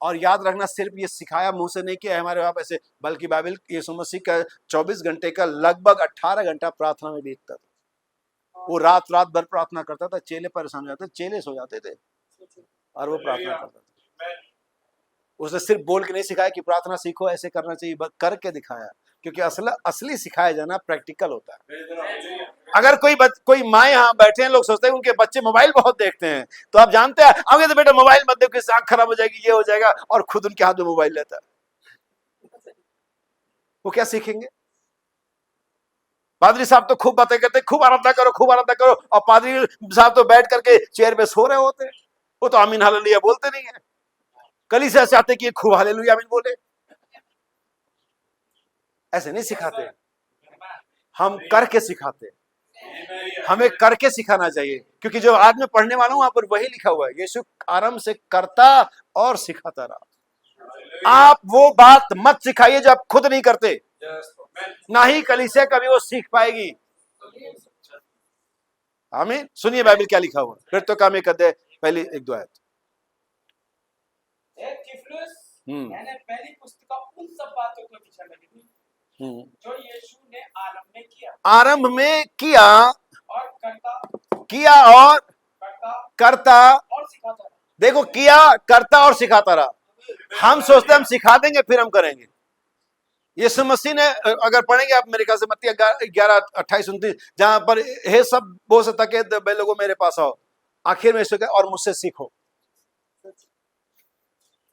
Speaker 1: और याद रखना सिर्फ ये सिखाया मुंह से नहीं किया हमारे वहां ऐसे, बल्कि बाइबल यीशु मसीह का 24 घंटे का लगभग 18 घंटा प्रार्थना में बीतता था। वो रात भर प्रार्थना करता था। चेले परेशान हो जाते, चेले सो जाते थे और वो प्रार्थना करता था। उसने सिर्फ बोल के नहीं सिखाया कि प्रार्थना सीखो ऐसे करना चाहिए, बस करके दिखाया। क्योंकि असली सिखाया जाना प्रैक्टिकल होता है। अगर कोई माँ यहाँ बैठे हैं, लोग सोचते हैं उनके बच्चे मोबाइल बहुत देखते हैं, तो आप जानते हैं आगे तो बेटा मोबाइल मत देखो, इससे आंख खराब हो जाएगी, ये हो जाएगा, और खुद उनके हाथ में मोबाइल रहता है। वो क्या सीखेंगे? पादरी साहब तो खूब बातें करते, खूब आराधना करो, खूब आराधना करो, और पादरी साहब तो बैठ करके चेयर पे सो रहे होते हैं। वो तो आमीन हालेलुया बोलते नहीं है। कलीसिया चाहते कि खूब हालेलुया आमीन बोले। ऐसे नहीं सिखाते, हम करके सिखाते। हमें करके सिखाना चाहिए, क्योंकि जो आज मैं पढ़ने वाला हूं वहां पर वही लिखा हुआ है, यीशु आरंभ से करता और सिखाता रहा। आप वो बात मत सिखाइए जो आप खुद नहीं करते, ना ही कलीसिया कभी वो सीख पाएगी। आमीन। सुनिए बाइबल क्या लिखा हुआ, फिर तो काम एक अध्याय पहली 1-2 आयत।
Speaker 3: मैंने पहली पुस्तिका उन सब बातों के विषय में लिखी जो यीशु ने आरंभ में किया और
Speaker 1: करता और सिखाता। देखो, किया, करता और सिखाता रहा। हम सोचते हम सिखा देंगे फिर हम करेंगे। यीशु मसीह ने, अगर पढ़ेंगे आप मेरे ख्याल से मत्ती 11:28-29, जहां पर हे सब बोझ से थके हुए लोगों मेरे पास आओ, आखिर में यीशु कहा और मुझसे सीखो।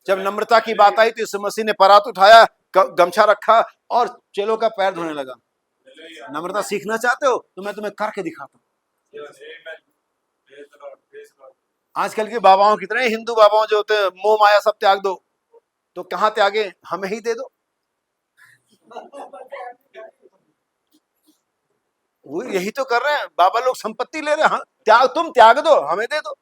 Speaker 1: जब नम्रता की बात आई तो यीशु मसीह ने परात उठाया, गमछा रखा और चेलों का पैर धोने लगा। नम्रता सीखना चाहते हो तो मैं तुम्हें करके दिखाता हूं। आजकल के बाबाओं कितने हिंदू बाबाओं जो होते हैं, मोह माया सब त्याग दो, तो कहां त्यागे? हमें ही दे दो। वो यही तो कर रहे हैं बाबा लोग, संपत्ति ले रहे हैं। तुम त्याग दो, हमें दे दो।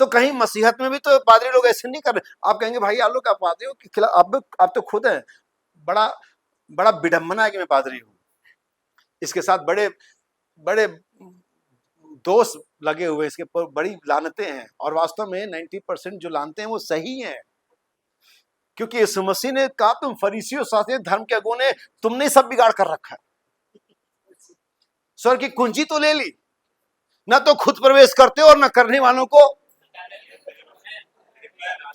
Speaker 1: तो कहीं मसीहत में भी तो पादरी लोग ऐसे नहीं कर रहे। आप कहेंगे भाई आप लोग पादरियों के खिलाफ, आप तो खुद हैं। बड़ा विडंबना है कि मैं पादरी हूं। इसके साथ बड़े बड़े दोष लगे हुए, इसके पर बड़ी लानतें हैं, और वास्तव में 90% जो लानते हैं वो सही हैं। क्योंकि यीशु मसीह ने कहा तुम फरीसियों शास्त्रियों धर्म के अगुओं ने, तुमने सब बिगाड़ कर रखा है। स्वर्ग की कुंजी तो ले ली, ना तो खुद प्रवेश करते हो और ना करने वालों को।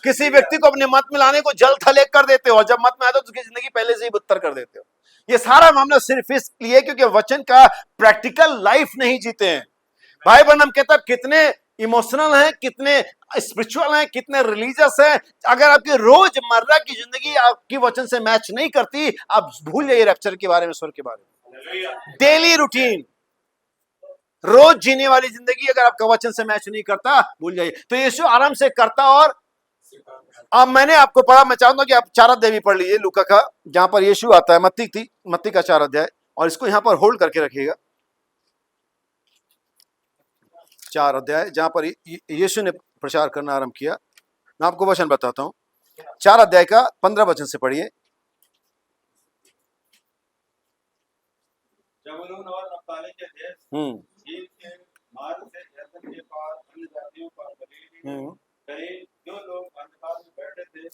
Speaker 1: किसी व्यक्ति को अपने मत में लाने को जल थल कर देते हो, और जब मत में आते हो तो उसकी जिंदगी पहले से ही बदतर कर देते हो। ये सारा मामला सिर्फ इसलिए क्योंकि वचन का प्रैक्टिकल लाइफ नहीं जीते हैं। भाई ब्रनम कहता है कितने इमोशनल हैं, कितने स्पिरिचुअल हैं, कितने रिलीजियस हैं। अगर आपकी रोजमर्रा की जिंदगी आपकी वचन से मैच नहीं करती, आप भूल जाइए रैप्चर के बारे में, स्वर्ग के बारे में। डेली रूटीन, रोज जीने वाली जिंदगी अगर आपका वचन से मैच नहीं करता, भूल जाइए। तो यीशु आराम से करता और अब मैंने आपको पढ़ा, मैं चाहता हूं कि आप 4 अध्याय भी पढ़ लीजिए लूका का, जहां पर यीशु आता है। मत्ती का 4 अध्याय, और इसको यहां पर होल्ड करके रखिएगा। 4 अध्याय जहां पर यीशु ने प्रचार करना आरंभ किया। मैं आपको वचन बताता हूं, 4 अध्याय का 15 वचन से पढ़िए।
Speaker 2: जबूलून और नप्ताली के देश, झील के मार्ग से यरदन के पार अन्य जातियों का गलील करीब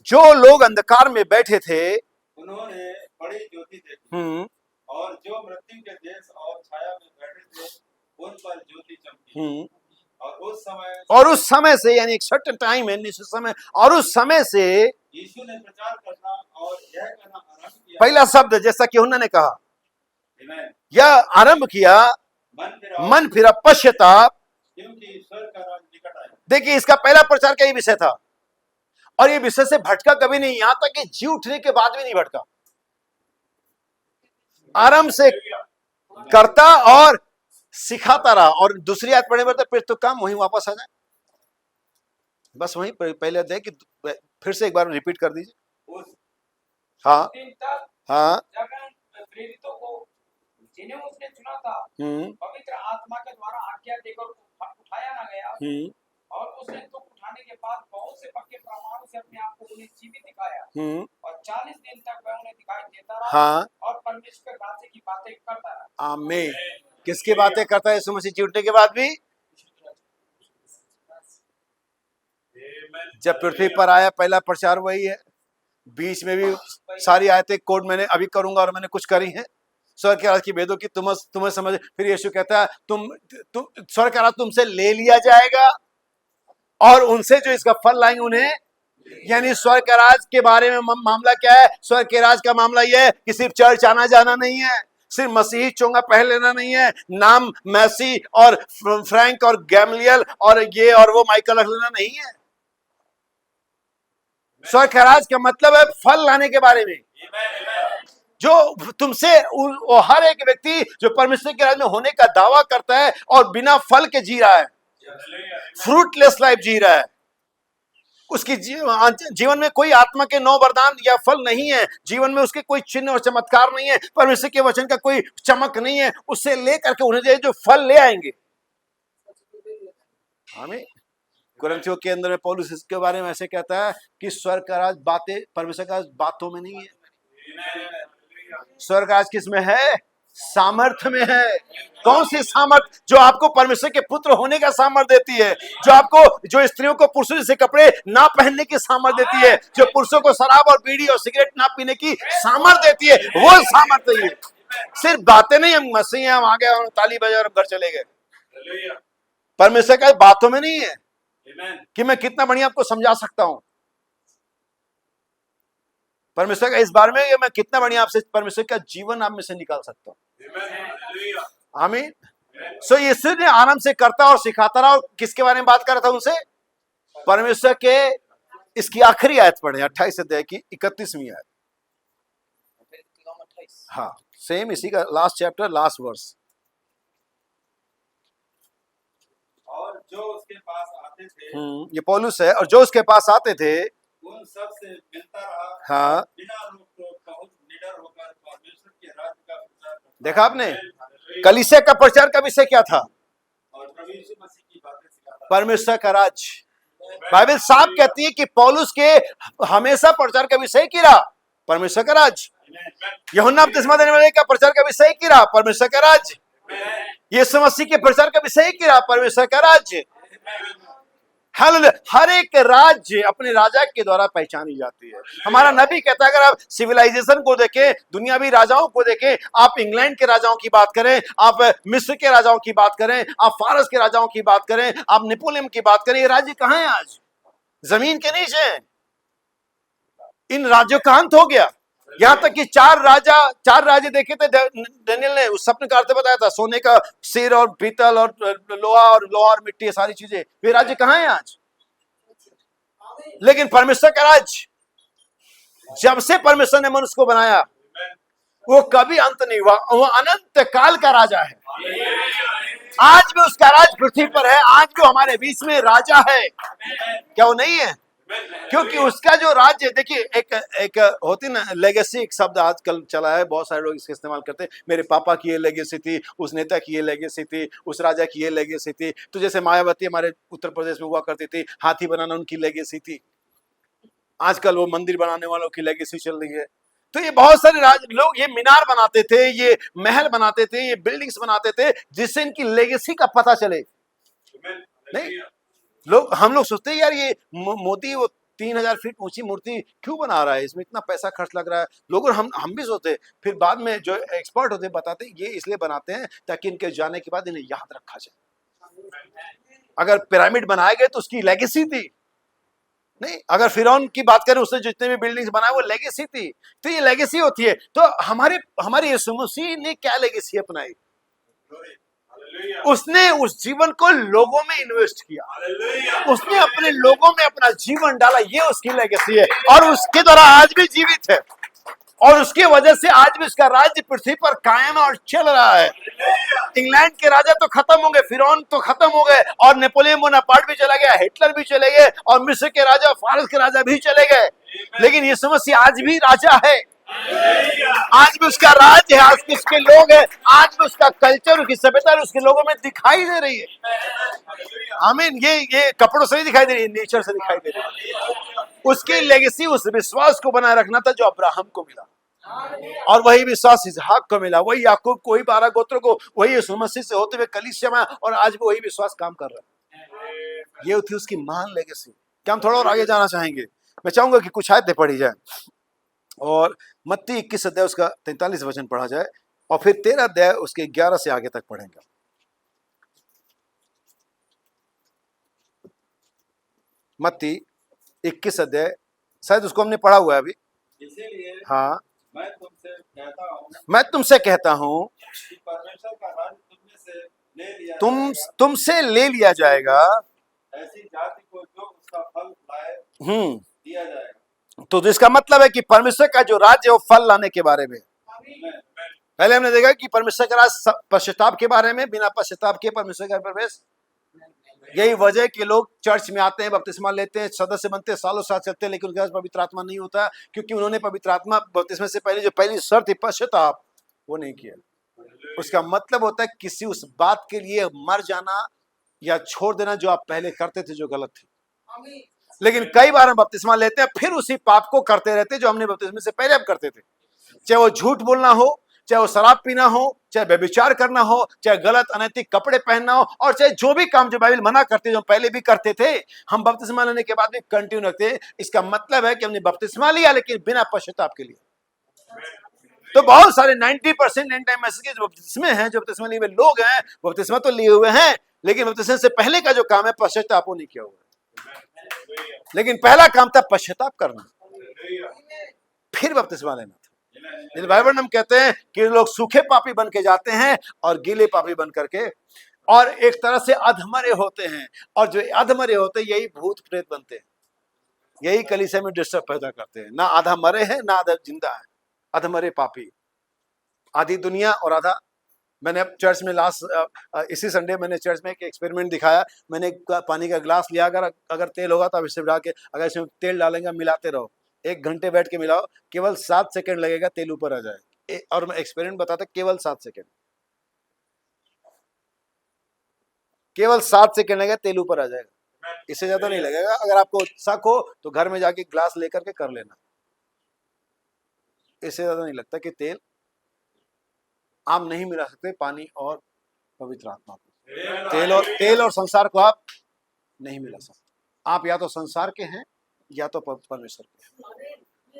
Speaker 2: जो लोग अंधकार में बैठे थे उन्होंने बड़ी ज्योति देखी, और जो मृत्यु के देश और छाया में बैठे थे उन पर ज्योति चमकी। और उस समय से, यानी एक सर्टेन टाइम है, निश्चित समय, और उस समय से यीशु ने प्रचार करना और यह कहना आरंभ किया। पहला शब्द जैसा कि उन्होंने कहा,
Speaker 1: या आरंभ किया, मन फिरा, पश्चाताप,
Speaker 2: क्योंकि ईश्वर का राज निकट आया।
Speaker 1: देखिए इसका पहला प्रचार का ही विषय था और ये विषय से भटका कभी नहीं, यहां तक कि जी उठने के बाद भी नहीं भटका। आरंभ से करता और सिखाता रहा। और दूसरी आयत पढ़ने पर फिर तो काम वहीं वापस आ जाए, बस वहीं पहले अध्याय की फिर से एक बार रिपीट कर दीजिए। हाँ हाँ,
Speaker 3: प्रेरितों को जिन्हें उसने चुना था पवित्र आत्मा के द्वारा आज्ञा देकर उठाया ना गया, और उसने दुख उठाने के बाद बहुत से पक्के प्रमाणों से अपने आप को उन्हें जीवित दिखाया, और 40 दिन तक वह उन्हें दिखाई देता रहा।
Speaker 1: हाँ,
Speaker 3: और परमेश्वर के राज्य की बातें करता रहा।
Speaker 1: आमीन। किसकी बातें करता है यीशु मसीह जी उठने के बाद भी? जब पृथ्वी पर आया पहला प्रचार वही है। बीच में भी सारी आयतें कोड मैंने अभी करूंगा और मैंने कुछ करी हैं। स्वर्ग के राज की भेदों की तुम्हें समझ। फिर यीशु कहता है तुम स्वर्ग का राज तुमसे ले लिया जाएगा और उनसे जो इसका फल लाएंगे उन्हें, यानी स्वर्ग के राज के बारे में मामला क्या है? स्वर्ग के राज का मामला यह है कि सिर्फ चर्च आना जाना नहीं है, सिर्फ मसीही चोंगा पहन लेना नहीं है, नाम मैसी और फ्रैंक और गैमलियल और ये और वो माइकल रख लेना नहीं है। स्वर्ग के राज का मतलब है फल लाने के बारे में। जो तुमसे हर एक व्यक्ति जो परमेश्वर के राज में होने का दावा करता है और बिना फल के जी रहा है, फ्रूटलेस लाइफ जी रहा है, उसकी जीवन में कोई आत्मा के 9 वरदान या फल नहीं है, जीवन में उसके कोई चिन्ह और चमत्कार नहीं है, परमेश्वर के वचन का कोई चमक नहीं है, उससे लेकर के उन्हें जो फल ले आएंगे। हमें कुरिन्थियों के अंदर में पौलुस इसके बारे में ऐसे कहता है कि स्वर्ग का राज बातें, परमेश्वर का राज बातों में नहीं है। स्वर्ग राज किस में है? सामर्थ्य में है। कौन सी सामर्थ? जो आपको परमेश्वर के पुत्र होने का सामर्थ देती है, जो आपको, जो स्त्रियों को पुरुषों जैसे कपड़े ना पहनने की सामर्थ देती है, जो पुरुषों को शराब और बीड़ी और सिगरेट ना पीने की सामर्थ देती है, वो सामर्थ है। सिर्फ बातें नहीं, हम मसीह हैं, हम आ गए और ताली बजा और घर चले गए। परमेश्वर का बातों में नहीं है कि मैं कितना बढ़िया आपको समझा सकता हूं। परमेश्वर का इस बारे में मैं कितना बढ़िया आपसे परमेश्वर का जीवन आप में से निकाल सकता हूं। आमीन। सो यीशु ने आराम से करता और सिखाता रहा। और किसके बारे में बात कर रहा था उनसे? परमेश्वर के। इसकी आखिरी आयत पढ़े 28 अध्याय की 31वीं आयत। हाँ, सेम इसी का लास्ट चैप्टर, लास्ट वर्स।
Speaker 2: और जो उसके पास आते थे,
Speaker 1: ये पौलुस है, और जो उसके पास आते थे
Speaker 2: उन सब से मिलता रहा।
Speaker 1: हाँ,
Speaker 2: बिना रोक टोक बहुत निडर होकर परमेश्वर के राज्य का प्रचार करता।
Speaker 1: देखा आपने कलीसिया का प्रचार का विषय क्या था?
Speaker 2: और प्रभु यीशु मसीह की बातें सिखाता।
Speaker 1: परमेश्वर का राज। बाइबल साफ कहती है कि पौलुस के हमेशा प्रचार का विषय क्या रहा? परमेश्वर का राज। यूहन्ना बपतिस्मा देने वाले का प्रचार का विषय क्या रहा? परमेश्वर का राज। यीशु मसीह के प्रचार का विषय क्या रहा? परमेश्वर का राज्य। हालेलुया। हर एक राज्य अपने राजा के द्वारा पहचानी जाती है। हमारा नबी कहता है, अगर आप सिविलाइजेशन को देखें, दुनियावी राजाओं को देखें, आप इंग्लैंड के राजाओं की बात करें, आप मिस्र के राजाओं की बात करें, आप फारस के राजाओं की बात करें, आप नेपोलियन की बात करें, ये राज्य कहां है आज? जमीन के नीचे हैं। इन राज्यों का अंत हो गया। यहां तक कि 4 राजे देखे थे दानियेल ने उस सपने का अर्थ बताया था, सोने का सिर और पीतल और लोहा और मिट्टी, सारी चीजें। वे राज्य कहां है आज? लेकिन परमेश्वर का राज, जब से परमेश्वर ने मनुष्य को बनाया, वो कभी अंत नहीं हुआ। वो अनंत काल का राजा है। आज भी उसका राज पृथ्वी पर है। आज भी हमारे बीच में राजा है। क्या वो नहीं है? क्योंकि उसका जो राज्य, देखिए, एक होती ना लेगेसी, एक शब्द आजकल चला है, बहुत सारे लोग इसका इस्तेमाल करते हैं। मेरे पापा की ये लेगेसी थी, उस नेता की ये लेगेसी थी, उस राजा की ये लेगेसी थी। तो जैसे मायावती हमारे उत्तर प्रदेश में हुआ करती थी, हाथी बनाना उनकी लेगेसी थी। आजकल वो मंदिर बनाने वालों की लेगेसी चल रही है। तो ये बहुत सारे लोग ये मीनार बनाते थे, ये महल बनाते थे, ये बिल्डिंग्स बनाते थे, जिससे इनकी लेगेसी का पता चले। नहीं, हम लोग सोचते हैं यार ये मोदी वो 3000 फीट ऊंची मूर्ति क्यों बना रहा है, इसमें इतना पैसा खर्च लग रहा है। लोग हम भी सोचते, फिर बाद में जो एक्सपर्ट होते बताते ये इसलिए बनाते हैं ताकि इनके जाने के बाद इन्हें याद रखा जाए। अगर पिरामिड बनाए गए तो उसकी लेगेसी थी, नहीं, अगर फिरौन की बात करें, उसने जितने भी बिल्डिंग्स बनाए वो लेगेसी थी, तो ये लेगेसी होती है। तो हमारे यीशु मसीह ने क्या लेगेसी अपनाई? उसने उस जीवन को लोगों में इन्वेस्ट किया, उसने अपने लोगों में अपना जीवन डाला, ये उसकी लेगेसी है, और उसके द्वारा आज भी जीवित है, और उसकी वजह से आज भी उसका राज्य पृथ्वी पर कायम और चल रहा है। इंग्लैंड के राजा तो खत्म हो गए, फिरौन तो खत्म हो गए, और नेपोलियन बोनापार्ट भी चला गया, हिटलर भी चले गए, और मिस्र के राजा, फारस के राजा भी चले गए, लेकिन यीशु मसीह आज भी राजा है, आज भी उसका राज्य है, आज भी उसके लोग हैं, आज भी उसका कल्चर, उसकी सभ्यता उसके लोगों में दिखाई दे रही है। आमीन। ये कपड़ों से नहीं दिखाई दे रही है, नेचर से दिखाई दे रही है। उसकी लेगेसी उस विश्वास को बनाए रखना था जो अब्राहम को मिला, और वही विश्वास इसहाक को मिला, वही याकूब को, वही 12 गोत्रों को, वही यीशु मसीह से होते हुए कलीसिया में, और आज भी वही विश्वास काम कर रहा है। ये थी उसकी महान लेगेसी। क्या हम थोड़ा और आगे जाना चाहेंगे? मैं चाहूंगा कि कुछ आयतें पढ़ी जाए, और मत्ती 21 अध्याय उसका 43 वचन पढ़ा जाए, और फिर 13 अध्याय उसके 11 से आगे तक पढ़ेंगे। मत्ती 21 अध्याय, शायद उसको हमने पढ़ा हुआ है अभी।
Speaker 2: इसीलिए
Speaker 1: हाँ,
Speaker 2: मैं
Speaker 1: तुमसे कहता हूँ
Speaker 2: कि परमेश्वर का राज्य
Speaker 1: तुमसे ले लिया जाएगा,
Speaker 2: ऐसी जाति को जो उसका फल लाए दिया जाएगा।
Speaker 1: तो इसका मतलब है कि परमेश्वर का जो राज्य है वो फल लाने के बारे में। पहले हमने देखा कि परमेश्वर का राज पश्चाताप के बारे में, बिना पश्चाताप के परमेश्वर का प्रवेश। यही वजह कि लोग चर्च में आते हैं, बपतिस्मा लेते हैं, सदस्य बनते हैं, सालों साल चलते हैं, लेकिन उनके पास पवित्र आत्मा नहीं होता, क्योंकि उन्होंने पवित्र आत्मा बपतिस्मा से पहले जो पहली शर्त थी पश्चाताप, वो नहीं किया। उसका मतलब होता है किसी उस बात के लिए मर जाना या छोड़ देना जो आप पहले करते थे, जो गलत थी। लेकिन कई बार हम बपतिस्मा लेते हैं, फिर उसी पाप को करते रहते जो हमने बपतिस्मा से पहले अब करते थे, चाहे वो झूठ बोलना हो, चाहे वो शराब पीना हो, चाहे व्यभिचार करना हो, चाहे गलत अनैतिक कपड़े पहनना हो, और चाहे जो भी काम जो बाइबल मना करते जो पहले भी करते थे, हम बपतिस्मा लेने के बाद भी कंटिन्यू रखते हैं। इसका मतलब है कि हमने बपतिस्मा लिया लेकिन बिना पश्चाताप के लिए। तो बहुत सारे 90% एंड टाइम मैसेज के जो बपतिस्मे हैं, जो बपतिस्मा लिए हुए लोग हैं, बपतिस्मा तो लिए हुए हैं, लेकिन बपतिस्मा से पहले का जो काम है पश्चाताप वो नहीं किया हुआ। लेकिन पहला काम था पश्चाताप करना, फिर बपतिस्मा लेना था। बाइबल में हम कहते हैं कि लोग सूखे पापी बन के जाते हैं और गीले पापी बन करके, और एक तरह से अधमरे होते हैं, और जो अधमरे होते हैं यही भूत प्रेत बनते हैं, यही कलीसिया में डिस्टर्ब पैदा करते हैं। ना आधा मरे हैं ना आधा जिंदा है, अधमरे पापी, आधी दुनिया और आधा। मैंने अब चर्च में इसी संडे मैंने चर्च में एक एक्सपेरिमेंट दिखाया। मैंने पानी का ग्लास लिया, अगर तेल होगा तो आप इसमें डाल के, अगर इसमें तेल डालेंगे मिलाते रहो, 1 घंटे बैठ के मिलाओ, केवल 7 सेकंड लगेगा, तेल ऊपर आ जाए। और मैं एक्सपेरिमेंट बताता, केवल 7 सेकंड, केवल 7 सेकंड लगेगा, तेल ऊपर आ जाएगा, इससे ज्यादा नहीं लगेगा। अगर आपको शक हो तो घर में जाके ग्लास लेकर के कर लेना, इससे ज्यादा नहीं लगता कि तेल। आप नहीं मिला सकते पानी और पवित्र आत्मा को, तेल और संसार को आप नहीं मिला सकते। आप या तो संसार के हैं या तो परमेश्वर के हैं,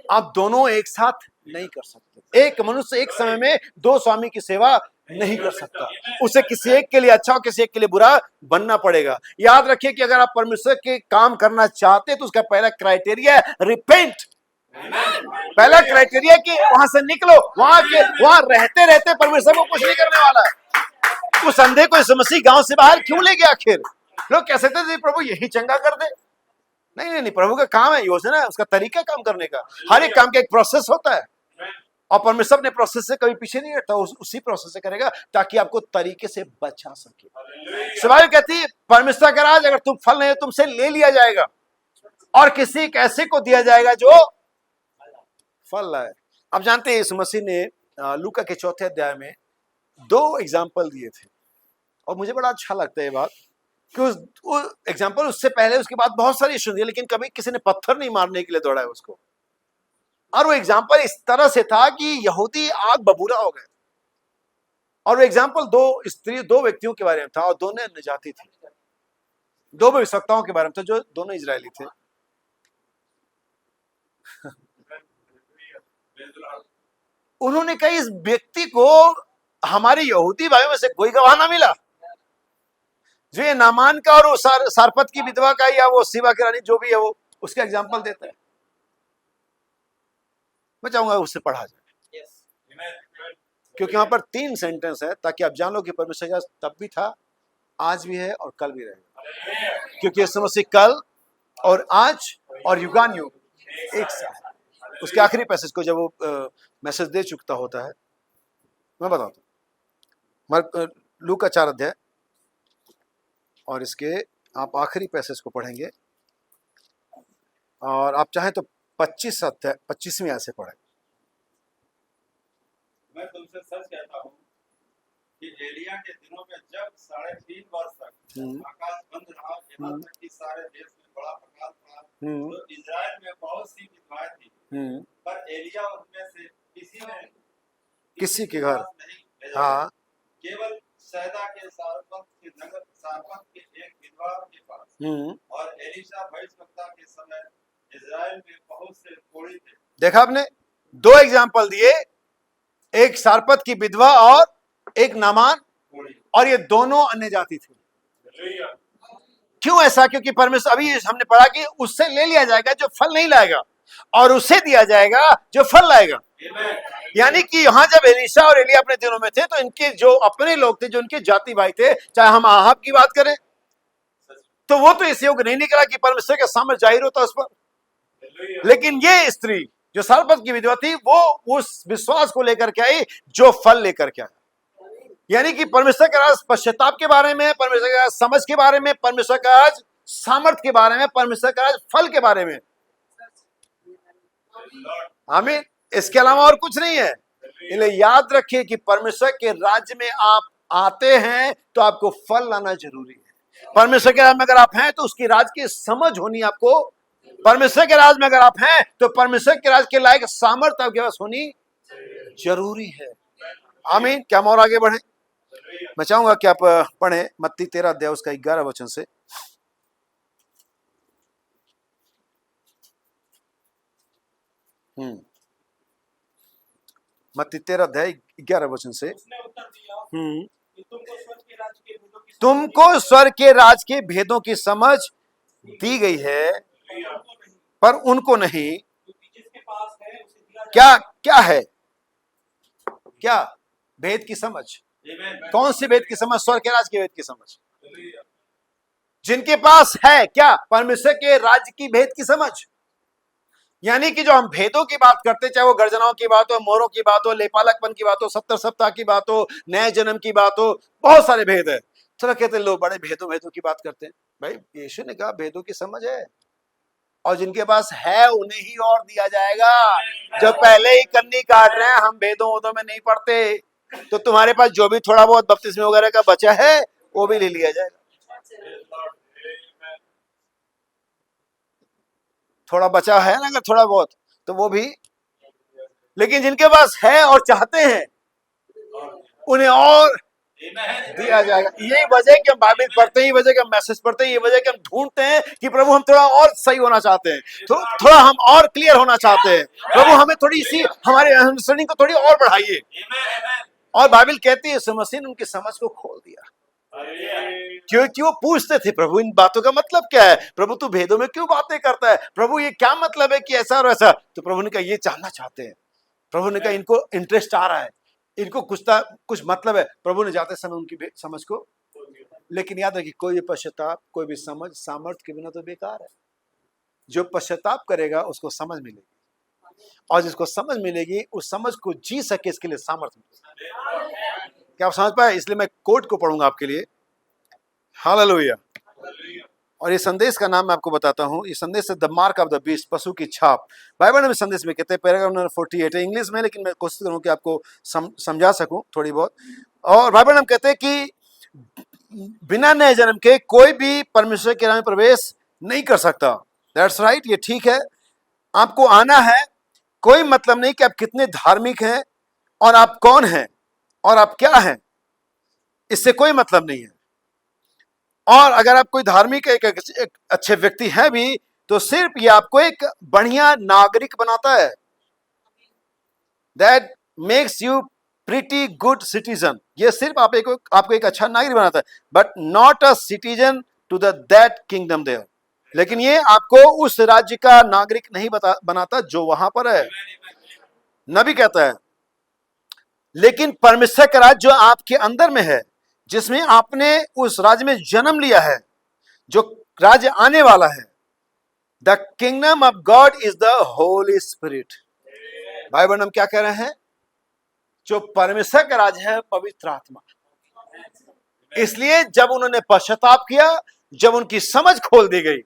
Speaker 1: आप दोनों एक साथ नहीं कर सकते। एक मनुष्य एक समय में 2 स्वामी की सेवा नहीं कर सकता, उसे किसी एक के लिए अच्छा और किसी एक के लिए बुरा बनना पड़ेगा। याद रखिए कि अगर आप परमेश्वर के काम करना चाहते तो उसका पहला क्राइटेरिया है रिपेंट। पहला क्राइटेरिया कि वहां से निकलो, वहां रहते रहते परमेश्वर को कुछ नहीं करने वाला है। उस अंधे को यीशु मसीह गांव से बाहर क्यों ले गया? आखिर लोग कह सकते थे प्रभु यही चंगा कर दे। नहीं, प्रभु का काम है, योजना है, उसका तरीका काम करने का। हर एक काम का एक प्रोसेस होता है, और परमेश्वर अपने प्रोसेस से कभी पीछे नहीं हटता, उसी प्रोसेस से करेगा ताकि आपको तरीके से बचा सके। सवाल कहती है परमेश्वर का राज अगर तुम फल नहीं हो तुमसे ले लिया जाएगा, और किसी एक ऐसे को दिया जाएगा जो फल लाए। आप जानते हैं यीशु मसीह ने लूका के 4 अध्याय में 2 एग्जाम्पल दिए थे, और मुझे बड़ा अच्छा लगता है ये बात कि उस एग्जाम्पल उससे पहले उसके बाद बहुत सारी इश्यू दिए, लेकिन कभी किसी ने पत्थर नहीं मारने के लिए दौड़ा है उसको। और वो एग्जाम्पल इस तरह से था कि यहूदी आग बबूला हो गए, और वो एग्जाम्पल 2 व्यक्तियों के बारे में था, और दोनों अन्य जाति थे, 2 भविष्यवक्ताओं के बारे में था जो दोनों इजरायली थे। उन्होंने कहा इस व्यक्ति को हमारे यहूदी भाइयों में से कोई गवाह ना मिला जो ये नामान का और वो सारपत की विधवा का या वो सिबा की रानी जो भी है वो उसका एग्जाम्पल देता है। मैं चाहूंगा उससे पढ़ा जाए,
Speaker 3: Yes.
Speaker 1: क्योंकि यहाँ पर 3 सेंटेंस है, ताकि आप जान लो कि परमेश्वर का तब भी था, आज भी है और कल भी रहेगा। क्योंकि यीशु मसीह कल और आज और युगान युग एक साथ। उसके आखिरी पैसेज को जब वो मैसेज दे चुकता होता है, मैं बताता हूँ, लूका का 4 अध्याय, और इसके आप आखिरी पैसेज को पढ़ेंगे, और आप चाहें तो 25वीं आयत से पढ़ें।
Speaker 2: मैं तुमसे सच कहता हूँ कि एलिया के दिनों में जब 3.5 वर्ष तक आकाश बंद रहा, यहाँ तक कि सारे देश में बड़ा प्रकाश पड़ा, तो इजराइल में बहुत सी विधवाएं थी, पर एलिया उनमें से किसी के घर नहीं ले जाया।
Speaker 1: हाँ,
Speaker 2: केवल सैदा के सारपत के नगर सारपत के एक विधवा के पास, और एलीशा भविष्यवक्ता के समय इजराइल में बहुत से कोढ़ी थे।
Speaker 1: देखा आपने, 2 एग्जाम्पल दिए, एक सारपत की विधवा और एक नामान, और ये दोनों अन्य जाति थे। क्यों ऐसा? क्योंकि परमेश्वर, अभी हमने पढ़ा कि उससे ले लिया जाएगा जो फल नहीं लाएगा, और उसे दिया जाएगा जो फल लाएगा। यानी कि यहां जब एलीशा और एलिया अपने दिनों में थे, तो इनके जो अपने लोग थे, जो उनके जाति भाई थे, चाहे हम आहाब की बात करें, तो वो तो इस योग्य नहीं निकला कि परमेश्वर का सामर्थ्य जाहिर होता उस पर। लेकिन ये स्त्री जो सारपत की विधवा थी, वो उस विश्वास को लेकर के आई जो फल लेकर के आया। यानी कि परमेश्वर का राज पश्चाताप के बारे में, परमेश्वर का राज समझ के बारे में, परमेश्वर का राज सामर्थ्य के बारे में, परमेश्वर का राज फल के बारे में। आमीन। इसके अलावा और कुछ नहीं है। इसलिए याद रखिए कि परमेश्वर के राज्य में आप आते हैं तो आपको फल लाना जरूरी है। परमेश्वर के राज्य में अगर आप हैं तो उसकी राज की समझ होनी आपको, परमेश्वर के राज में अगर आप हैं तो परमेश्वर के राज के लायक सामर्थ्य आपके पास होनी जरूरी है। आमीन। क्या हम और आगे बढ़े? मैं चाहूंगा कि आप पढ़ें मत्ती 13 अध्याय उसका 11 वचन से। मत्ती 13 अध्याय 11 वचन से।
Speaker 3: उसने उत्तर दिया कि
Speaker 1: तुमको स्वर्ग के राज के भेदों की समझ दी गई है, पर उनको नहीं।
Speaker 3: जिसके पास है उसे दिया
Speaker 1: क्या क्या है? क्या भेद की समझ? कौन सी भेद की समझ? स्वर्ग के राज के भेद की समझ। जिनके पास है क्या? परमेश्वर के राज्य की भेद की समझ। यानी कि जो हम भेदों की बात करते, चाहे वो गर्जनाओं की बात हो, मोहरों की बात हो, लेपालकपन की बात हो, 70 सप्ताह की बात हो, नए जन्म की बात हो, बहुत सारे भेद है। चलो कहते हैं लोग बड़े भेदों की बात करते हैं। भाई यीशु ने कहा भेदों की समझ है, और जिनके पास है उन्हें ही और दिया जाएगा। जो पहले ही कन्नी काट रहे हैं, हम भेदों में नहीं पढ़ते, तो तुम्हारे पास जो भी थोड़ा बहुत बपतिस्मे वगैरह का बचा है वो भी ले लिया जाएगा। थोड़ा बचा है ना, अगर थोड़ा बहुत, तो वो भी। लेकिन जिनके पास है और चाहते हैं उन्हें और दिया जाएगा। यही वजह कि हम बाइबल पढ़ते हैं, ये वजह कि हम मैसेज पढ़ते हैं, ये वजह कि हम ढूंढते हैं कि प्रभु हम थोड़ा और सही होना चाहते हैं, थोड़ा हम और क्लियर होना चाहते हैं। प्रभु हमें थोड़ी सी हमारे अंडरस्टैंडिंग को थोड़ी और बढ़ाइए। और बाइबल कहती है यीशु मसीह ने उनकी समझ को खोल दिया, क्योंकि वो पूछते थे प्रभु इन बातों का मतलब क्या है? प्रभु तू भेदों में क्यों बातें करता है? प्रभु ये क्या मतलब है कि ऐसा और ऐसा? तो प्रभु ने कहा ये जानना चाहते हैं। प्रभु ने कहा इनको इंटरेस्ट आ रहा है, इनको कुछ मतलब है। प्रभु ने जाते समय उनकी समझ को। लेकिन याद रखिए, कोई भी पश्चाताप, कोई भी समझ सामर्थ्य के बिना तो बेकार है। जो पश्चाताप करेगा उसको समझ मिलेगी, और जिसको समझ मिलेगी उस समझ को जी सके इसके लिए सामर्थ्य मिलेगी। क्या आप समझ पाए? इसलिए मैं कोट को पढ़ूंगा आपके लिए। हालेलुया। और ये संदेश का नाम मैं आपको बताता हूँ। ये संदेश है the mark of the beast, पशु की छाप। बाइबल में संदेश में कहते हैं, पैराग्राफ नंबर 48 है इंग्लिश में, लेकिन मैं कोशिश करूँ कि आपको समझा सकूं थोड़ी बहुत। और बाइबल में कहते हैं कि बिना नए जन्म के कोई भी परमेश्वर के राज्य में प्रवेश नहीं कर सकता। दैट्स राइट, ये ठीक है। आपको आना है, कोई मतलब नहीं कि आप कितने धार्मिक हैं और आप कौन हैं और आप क्या हैं, इससे कोई मतलब नहीं है। और अगर आप कोई धार्मिक एक अच्छे व्यक्ति हैं भी, तो सिर्फ ये आपको एक बढ़िया नागरिक बनाता है। That makes you pretty good citizen. ये सिर्फ आपको एक अच्छा नागरिक बनाता है, but not a citizen to the that kingdom there. लेकिन ये आपको उस राज्य का नागरिक नहीं बनाता जो वहां पर है। नबी कहता है, लेकिन परमेश्वर का राज्य जो आपके अंदर में है, जिसमें आपने उस राज्य में जन्म लिया है, जो राज्य आने वाला है, the kingdom of God is the Holi spirit. भाई बहन, हम क्या कह रहे हैं? जो परमेश्वर का राज्य है पवित्र आत्मा। इसलिए जब उन्होंने पश्चाताप किया, जब उनकी समझ खोल दी गई,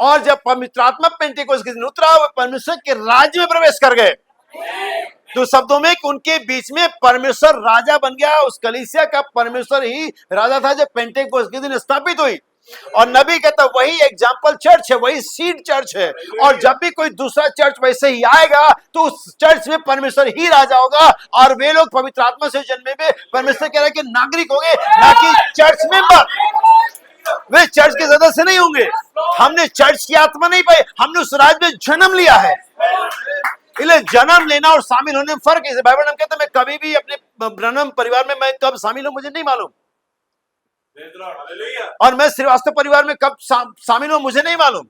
Speaker 1: और जब पवित्र आत्मा पेंटेकोस्त के दिन उतरा, वो परमेश्वर के राज्य में प्रवेश कर गए। तो शब्दों में कि उनके बीच में परमेश्वर राजा बन गया। उस कलीसिया का परमेश्वर ही राजा था, जब पेंटेकोस्त के दिन स्थापित हुई। और नबी कहता वही एग्जाम्पल चर्च है, वही सीड चर्च है। और जब भी कोई दूसरा चर्च वैसे ही आएगा, तो उस चर्च में परमेश्वर ही राजा होगा, और वे लोग पवित्र आत्मा से जन्मे में परमेश्वर कह रहे हैं कि नागरिक होंगे, ना कि चर्च मेंबर। वे चर्च के सदस्य नहीं होंगे। हमने चर्च की आत्मा नहीं पाई, हमने उस राज्य में जन्म लिया है। इसलिए जन्म लेना और शामिल होने में फर्क है। बाइबल हम कहते हैं, मैं कभी भी अपने ब्रनम परिवार में मैं कब शामिल हूं मुझे नहीं मालूम, और मैं श्रीवास्तव परिवार में कब शामिल हूं मुझे नहीं मालूम।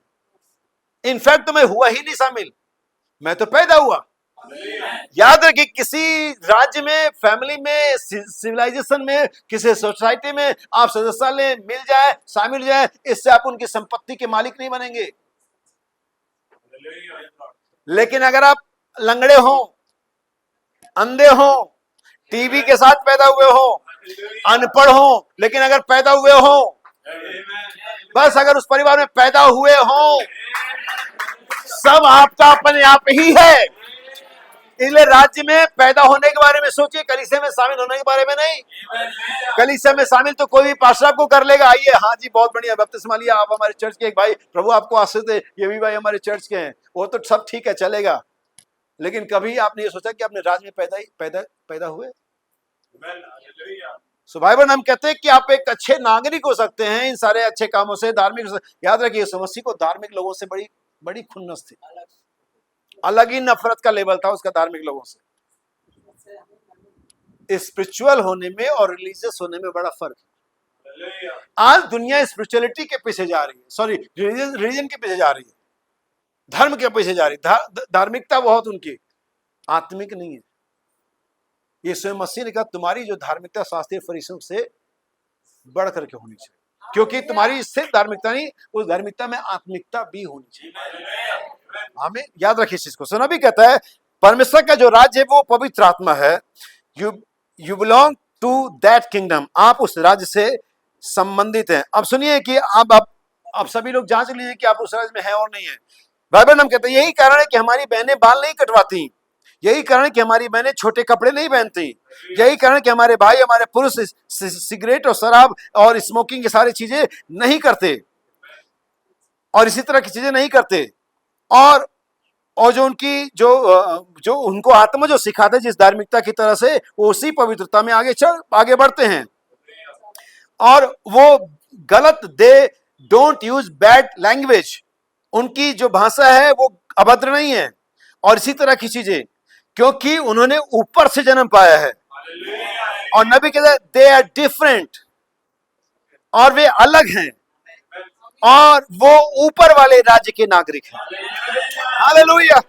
Speaker 1: इनफैक्ट तो मैं हुआ ही नहीं शामिल, मैं तो पैदा हुआ। याद रखिए, किसी राज्य में, फैमिली में, सिविलाइजेशन में, किसी सोसाइटी में आप सदस्य ले मिल जाए, शामिल हो जाए, इससे आप उनकी संपत्ति के मालिक नहीं बनेंगे। लेकिन अगर आप लंगड़े हो, अंधे हो, टीबी के साथ पैदा हुए हो, अनपढ़ हो, लेकिन अगर पैदा हुए हो, बस अगर उस परिवार में पैदा हुए हो, सब आपका अपने आप ही है। इसलिए राज्य में पैदा होने के बारे में सोचिए, कलीसिया में शामिल होने के बारे में नहीं। कलीसिया में शामिल तो कोई भी पास्टर आपको कर लेगा, आइए, हाँ जी बहुत बढ़िया, बपतिस्मा लिया, आप हमारे चर्च के एक भाई, प्रभु आपको आशीष दे, ये भी भाई हमारे चर्च के हैं, वो तो सब ठीक है, चलेगा। लेकिन कभी आपने ये सोचा कि अपने राज्य में पैदा हुए? सो बाइबल हम कहते हैं कि आप एक अच्छे नागरिक हो सकते हैं इन सारे अच्छे कामों से, धार्मिक। याद रखिए, यीशु मसीह को धार्मिक लोगों से बड़ी खुन्नस थी, अलग ही नफरत का लेवल था उसका धार्मिक लोगों से। स्पिरिचुअल होने में और रिलीजियस होने में बड़ा फर्क है। आज दुनिया स्पिरिचुअलिटी के पीछे जा रही है, सॉरी रिलीजन के पीछे जा रही है, धर्म के पीछे जा रही है। धार्मिकता बहुत उनकी आत्मिक नहीं है। यीशु मसीह ने कहा, तुम्हारी जो धार्मिकता शास्त्रीय फरीसियों से बढ़ करके होनी चाहिए, क्योंकि तुम्हारी सिर्फ धार्मिकता नहीं, उस धार्मिकता में आत्मिकता भी होनी चाहिए। हमें याद रखिए इस चीज को। सुना भी कहता है, परमेश्वर का जो राज्य है वो पवित्र आत्मा है। You belong to that kingdom. आप उस राज्य से संबंधित हैं। अब सुनिए कि अब सभी लोग जांच लीजिए कि आप उस राज्य में हैं और नहीं है। बाइबल हम कहते हैं, यही कारण है कि हमारी बहनें बाल नहीं कटवाती, यही कारण है कि हमारी बहनें छोटे कपड़े नहीं पहनती, यही कारण है कि हमारे भाई, हमारे पुरुष सिगरेट और शराब और स्मोकिंग की सारी चीजें नहीं करते, और इसी तरह की चीजें नहीं करते। और जो उनकी जो उनको आत्मा जो सिखाते, जिस धार्मिकता की तरह से, वो उसी पवित्रता में आगे बढ़ते हैं। और वो गलत, they don't use bad language, उनकी जो भाषा है वो अभद्र नहीं है, और इसी तरह की चीजें, क्योंकि उन्होंने ऊपर से जन्म पाया है। और नबी कहता है, दे आर डिफरेंट, और वे अलग हैं, और वो ऊपर वाले राज्य के नागरिक हैं। हालेलुया,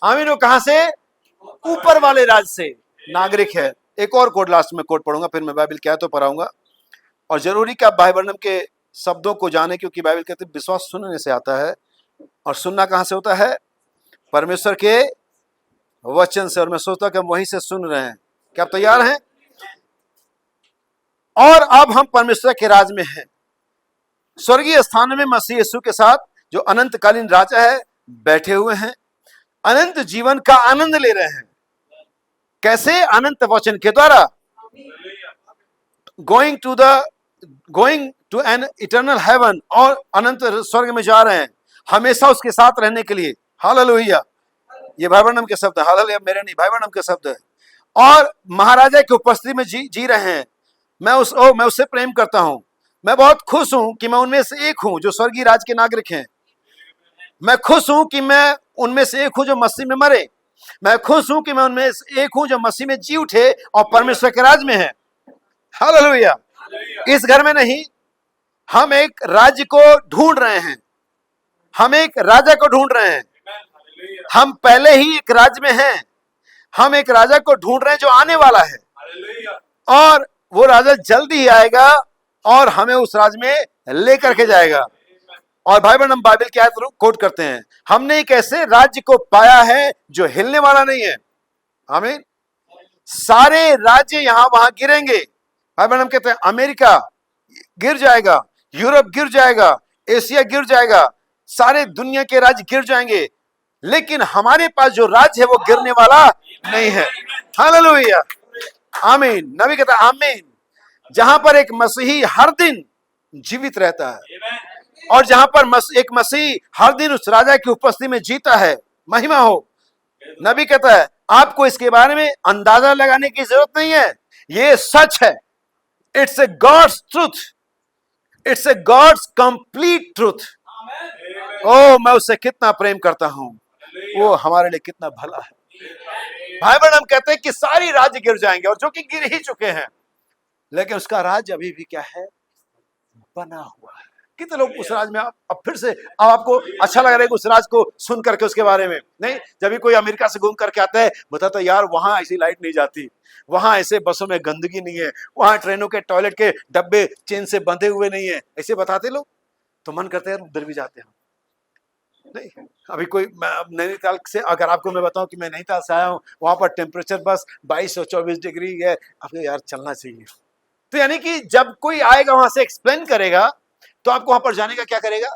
Speaker 1: आमीन। वो कहां से? ऊपर वाले राज्य से नागरिक है। एक और कोड लास्ट में कोड पढ़ूंगा, फिर मैं बाइबल क्या तो पढ़ाऊंगा। और जरूरी कि आप बाइबल के शब्दों को जाने, क्योंकि बाइबल कहते हैं विश्वास सुनने से आता है, और सुनना कहां से होता है? परमेश्वर के वचन से। और मैं सोचता कि हम वहीं से सुन रहे हैं। क्या आप तैयार हैं? और अब हम परमेश्वर के राज में हैं, स्वर्गीय स्थान में मसीह यीशु के साथ, जो अनंतकालीन राजा है, बैठे हुए हैं, अनंत जीवन का आनंद ले रहे हैं। कैसे? अनंत वचन के द्वारा। Going to an eternal heaven, और अनंत स्वर्ग में जा रहे हैं, हमेशा उसके साथ रहने के लिए। हालेलुया, ये भाई बहन के शब्द है। हालेलुया, मेरे नहीं, भाई बहन के शब्द है। और महाराजा की उपस्थिति में जी रहे हैं। मैं उससे प्रेम करता हूं। मैं बहुत खुश हूं कि मैं उनमें से एक हूं जो स्वर्गीय राज के नागरिक हैं। मैं खुश हूं कि मैं उनमें से एक हूं जो मसीह में मरे। मैं खुश हूं कि मैं उनमें से एक हूं जो मसीह में जी उठे और परमेश्वर के राज में है। हालेलुया। इस घर में नहीं, हम एक राज्य को ढूंढ रहे हैं, हम एक राजा को ढूंढ रहे हैं। हम पहले ही एक राज्य में हैं। हम एक राजा को ढूंढ रहे हैं जो आने वाला है, और वो राजा जल्दी ही आएगा और हमें उस राज्य में लेकर के जाएगा। और भाई बहन, हम बाइबल की आयत कोट करते हैं, हमने एक ऐसे राज्य को पाया है जो हिलने वाला नहीं है। आमीन। सारे राज्य यहां वहां गिरेंगे। भाई बहन, हम कहते हैं अमेरिका गिर जाएगा, यूरोप गिर जाएगा, एशिया गिर जाएगा, सारे दुनिया के राज्य गिर जाएंगे, लेकिन हमारे पास जो राज्य है वो गिरने वाला नहीं है। हालेलुया, आमीन। नबी कहता है आमीन। जहां पर एक मसीही हर दिन जीवित रहता है, और जहां पर एक मसीही हर दिन उस राजा की उपस्थिति में जीता है, महिमा हो। नबी कहता है आपको इसके बारे में अंदाजा लगाने की जरूरत नहीं है, ये सच है। It's a God's truth, it's a God's complete truth. ओ, मैं उससे कितना प्रेम करता हूं, वो हमारे लिए कितना भला है। भाई बहन, हम कहते हैं कि सारी राज्य गिर जाएंगे, और जो कि गिर ही चुके हैं, लेकिन उसका राज्य अभी भी क्या है, बना हुआ है। कितने लोग उस राज में अब फिर से अब आपको अच्छा लग रहा है उस राज को सुन करके उसके बारे में? नहीं, जब भी कोई अमेरिका से घूम करके आता है बताता है यार वहां ऐसी लाइट नहीं जाती, वहां ऐसे बसों में गंदगी नहीं है, वहां ट्रेनों के टॉयलेट के डब्बे चेन से बंधे हुए नहीं है, ऐसे बताते लोग। तो मन करते हैं उधर भी जाते हैं। नहीं, अभी कोई नैनीताल से अगर आपको मैं बताऊं कि मैं नैनीताल से आया हूं, वहां पर टेम्परेचर बस 22 और 24 डिग्री है, आपको यार चलना चाहिए। तो यानी कि जब कोई आएगा वहां से एक्सप्लेन करेगा तो आपको वहां पर जाने का क्या करेगा?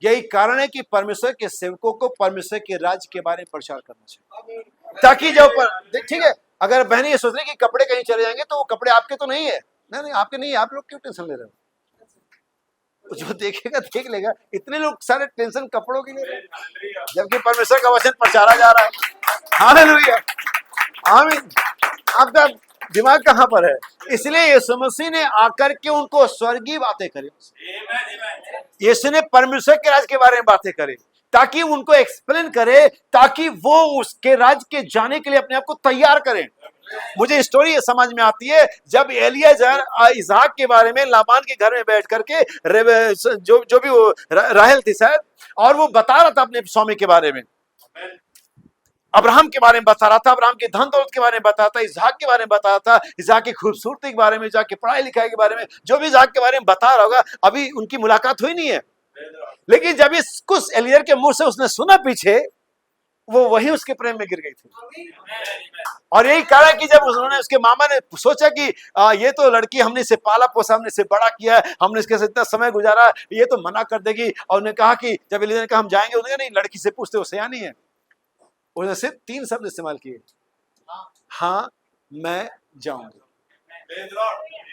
Speaker 1: यही कारण है कि परमेश्वर के सेवकों को परमेश्वर के राज्य के बारे में प्रचार करना चाहिए, ताकि जब ठीक है, अगर बहनें ये सोच रही कि कपड़े कहीं चले जाएंगे तो वो कपड़े आपके तो नहीं है। नहीं, आपके नहीं है, आप लोग क्यों टेंशन ले रहे हो? जो देखेगा देख लेगा। इतने लोग सारे टेंशन कपड़ों के लिए, जबकि परमेश्वर का वचन प्रचारा जा रहा है। हालेलुया, आमीन। आपका दिमाग कहां पर है? इसलिए यीशु मसीह ने आकर के उनको स्वर्गीय बातें करी। यीशु ने परमेश्वर के राज्य के बारे में बातें करी ताकि उनको एक्सप्लेन करे, ताकि वो उसके राज्य के जाने के लिए अपने आप को तैयार करें। मुझे स्टोरी समझ में आती है जब एलियाजर इसहाक के बारे में लाबान के घर में बैठ करके जो भी वो राहेल थी शायद, और वो बता रहा था अपने स्वामी के बारे में, अब्राहम के बारे में बता रहा था, अब्राहम के धन दौलत के बारे में बताया था, इसहाक के बारे में बताया था, इसहाक की खूबसूरती के बारे में, जाके पढ़ाई लिखाई के बारे में, जो भी इसहाक के बारे में बता रहा होगा। अभी उनकी मुलाकात हुई नहीं है, लेकिन जब इस कुछ एलियर के मुंह से उसने सुना पीछे, वो वही उसके प्रेम में गिर गई थी। और यही कारण कि जब उन्होंने उसके मामा ने सोचा कि ये तो लड़की हमने इसे पाला पोसा, हमने इसे बड़ा किया है, हमने इसके साथ इतना समय गुजारा, ये तो मना कर देगी। और उन्होंने कहा कि जब एलियर ने कहा हम जाएंगे, उन्होंने नहीं, लड़की से पूछते, वो सयानी है। उन्होंने सिर्फ 3 शब्द इस्तेमाल किए, हाँ मैं जाऊंगी।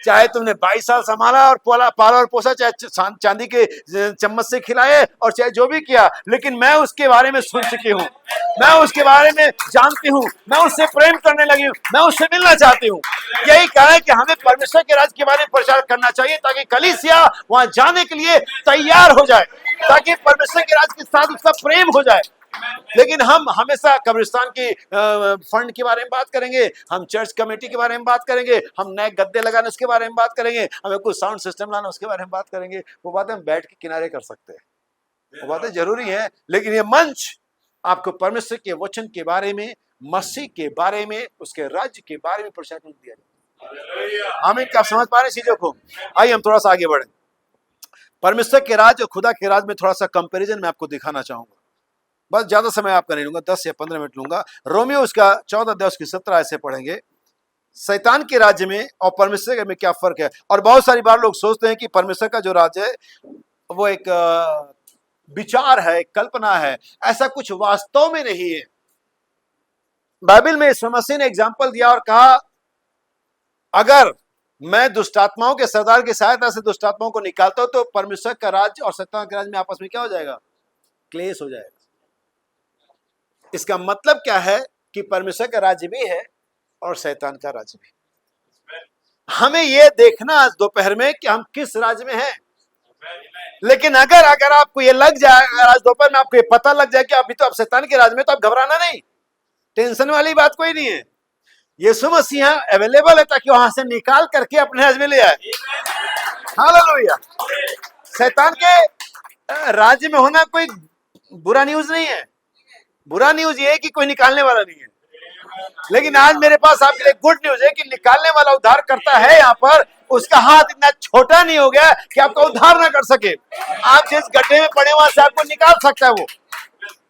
Speaker 1: चाहे तुमने 22 साल संभाला और पाला और पोसा, चाहे चांदी के चम्मच से खिलाए, और चाहे जो भी किया, लेकिन मैं उसके बारे में सुन चुकी हूँ, मैं उसके बारे में जानती हूँ, मैं उससे प्रेम करने लगी हूँ, मैं उससे मिलना चाहती हूँ। यही कारण है कि हमें परमेश्वर के राज्य के बारे में प्रचार करना चाहिए, ताकि कलीसिया वहां जाने के लिए तैयार हो जाए, ताकि परमेश्वर के राज्य के साथ उसका प्रेम हो जाए। लेकिन हम हमेशा कब्रिस्तान की फंड के बारे में बात करेंगे, हम चर्च कमेटी के बारे में बात करेंगे, हम नए गद्दे लगाने उसके बारे में बात करेंगे, हमें कुछ साउंड सिस्टम लाना उसके बारे में बात करेंगे। वो बातें हम बैठ के किनारे कर सकते हैं, वो बातें जरूरी है, लेकिन ये मंच आपको परमेश्वर के वचन के बारे में, मसीह के बारे में, उसके राज्य के बारे में प्रचार दिया जाए। आमीन। क्या आप समझ पा रहे हैं चीजों को? आइए हम थोड़ा सा आगे बढ़े। परमेश्वर के राज्य और खुदा के राज्य में थोड़ा सा कंपेरिजन मैं आपको दिखाना चाहूंगा। बस ज्यादा समय आपका नहीं लूंगा, 10 या 15 मिनट लूंगा। रोमियो उसका 14 अध्याय उसकी 17 ऐसे पढ़ेंगे। शैतान के राज्य में और परमेश्वर में क्या फर्क है? और बहुत सारी बार लोग सोचते हैं कि परमेश्वर का जो राज्य है वो एक विचार है, एक कल्पना है। ऐसा कुछ वास्तव में नहीं है। बाइबल में यीशु मसीह ने एग्जाम्पल दिया और कहा, अगर मैं दुष्टात्माओं के सरदार की सहायता से दुष्टात्माओं को निकालता हूं तो परमेश्वर का राज्य और शैतान के राज्य में आपस में क्या हो जाएगा? क्लेश हो जाएगा। इसका मतलब क्या है कि परमेश्वर का राज्य भी है और शैतान का राज्य भी। हमें यह देखना आज दोपहर में कि हम किस राज्य में हैं। लेकिन अगर आपको ये लग जाए, अगर आज दोपहर में आपको ये पता लग जाए कि अभी तो आप शैतान के राज्य में, तो आप घबराना नहीं, टेंशन वाली बात कोई नहीं है। यीशु मसीह अवेलेबल है ताकि वहां से निकाल करके अपने राज्य में ले आए। हालेलुया। शैतान के राज्य में होना कोई बुरा न्यूज नहीं है। बुरा न्यूज ये है कि कोई निकालने वाला नहीं है। लेकिन आज मेरे पास आपके लिए गुड न्यूज है कि निकालने वाला उद्धार करता है। यहाँ पर उसका हाथ इतना छोटा नहीं हो गया कि आपका उद्धार ना कर सके। आप जिस गड्ढे में पड़े वहां से आपको निकाल सकता है वो।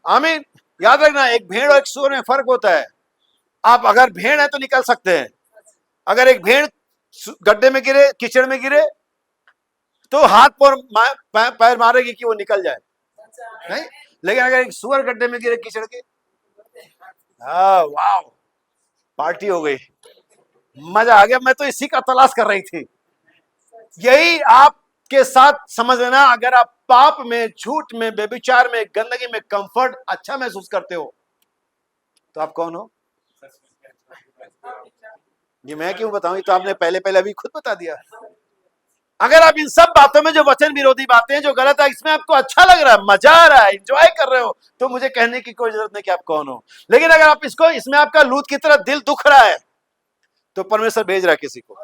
Speaker 1: आमीन। याद रखना, एक भेड़ और एक सूअर में फर्क होता है। आप अगर भेड़ है तो निकल सकते हैं। अगर एक भेड़ गड्ढे में गिरे, कीचड़ में गिरे, तो हाथ पैर मारेगी कि वो निकल जाए, नहीं। लेकिन अगर एक सूअर गड्ढे में गिरे कीचड़ के, वाह, पार्टी हो गई, मजा आ गया। मैं तो इसी का तलाश कर रही थी। यही आपके साथ समझ लेना, अगर आप पाप में, झूठ में, व्यभिचार में, गंदगी में कंफर्ट अच्छा महसूस करते हो तो आप कौन हो? ये मैं क्यों बताऊं? तो आपने पहले अभी खुद बता दिया। अगर आप इन सब बातों में, जो वचन विरोधी बातें, जो गलत है, इसमें आपको अच्छा लग रहा है, मजा आ रहा है, एंजॉय कर रहे हो, तो मुझे कहने की कोई जरूरत नहीं कि आप कौन हो। लेकिन अगर आप इसमें आपका लूत की तरह दिल दुख रहा है, तो परमेश्वर भेज रहा है किसी को।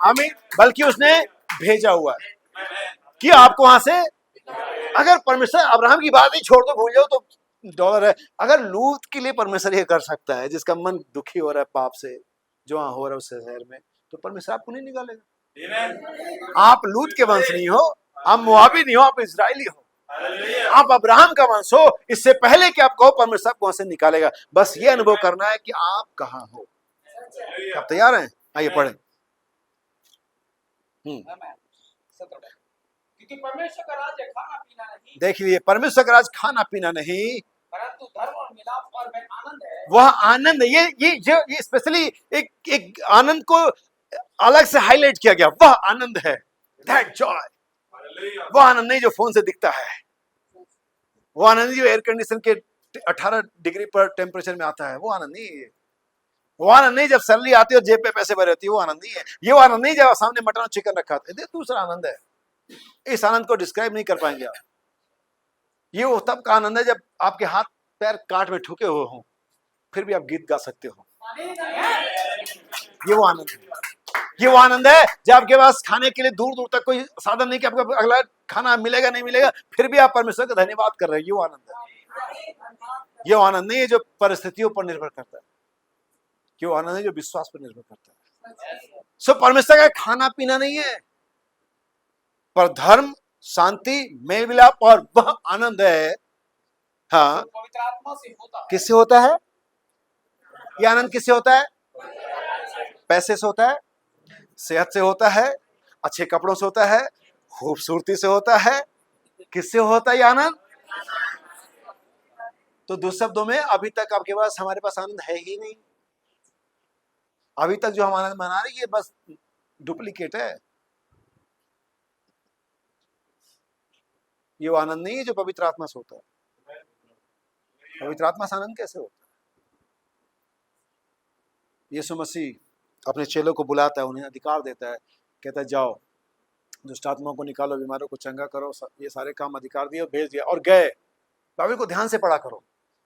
Speaker 1: आमीन। बल्कि उसने भेजा हुआ है कि आपको वहां से, अगर परमेश्वर अब्राहम की बात ही छोड़ दो, भूल जाओ, तो डॉलर है। अगर लूत के लिए परमेश्वर ये कर सकता है, जिसका मन दुखी हो रहा है पाप से, जो वहां हो रहा है उस शहर में, तो परमेश्वर आपको नहीं निकालेगा। आप लूत के वंश नहीं हो, आप मोआबी नहीं हो, आप इजरायली हो, आप अब्राहम का वंश हो। इससे पहले कि आप कहो, परमेश्वर आपको वहां से निकालेगा। बस ये अनुभव करना है कि आप कहां हो। आप तैयार हैं? आइए पढ़ें।
Speaker 3: क्योंकि परमेश्वर का राज्य खाना पीना नहीं,
Speaker 1: देख लीजिए, परमेश्वर का राज खाना पीना नहीं,
Speaker 3: परंतु धर्म और मिलाप और में आनंद है।
Speaker 1: वह आनंद है। ये स्पेशली एक आनंद को अलग से हाईलाइट किया गया। वह आनंद है, दैट जॉय। वह आनंद नहीं जो फोन से दिखता है। वो आनंद जो एयर कंडीशन के 18 डिग्री पर टेम्परेचर में आता है, वो आनंद नहीं है। वो आनंद नहीं जब सैलरी आती है और जेब पे पैसे भरे रहती है, वो आनंद नहीं है। ये वो आनंद नहीं जब सामने मटन और चिकन रखा है, दूसरा आनंद है। इस आनंद को डिस्क्राइब नहीं कर पाएंगे आप। ये वो तब का आनंद है जब आपके हाथ पैर काट में ठुके हुए हों, फिर भी आप गीत गा सकते हो। ये वो आनंद है। ये वो आनंद है जब आपके पास खाने के लिए दूर दूर तक कोई साधन नहीं कि आपको अगला खाना मिलेगा नहीं मिलेगा, फिर भी आप परमेश्वर का धन्यवाद कर रहे हैं। ये वो आनंद है। ये वो आनंद नहीं है जो परिस्थितियों पर निर्भर करता है। ये वो आनंद है जो विश्वास पर निर्भर करता है। सो परमेश्वर का खाना पीना नहीं है, पर धर्म, शांति, मेल मिलाप और वह आनंद है। हाँ,
Speaker 3: पवित्र आत्मा से होता है।
Speaker 1: किससे होता है? ये आनंद किससे होता है? पैसे से होता है, सेहत से होता है, अच्छे कपड़ों से होता है, खूबसूरती से होता है। किससे होता है ये आनंद? तो दूसरे शब्दों में, अभी तक आपके पास, हमारे पास आनंद है ही नहीं। अभी तक जो हम आनंद मना रहे हैं, ये बस डुप्लीकेट है। ये वो आनंद नहीं है जो पवित्र आत्मा से होता है। पवित्र आत्मा से आनंद कैसे होता है? यीशु मसीह अपने चेलों को बुलाता है, उन्हें अधिकार देता है, कहता है जाओ, दुष्ट आत्माओं को निकालो, बीमारों को चंगा करो, ये सारे काम अधिकार दिए और भेज दिया। और गए। बाइबल को ध्यान से पढ़ा करो,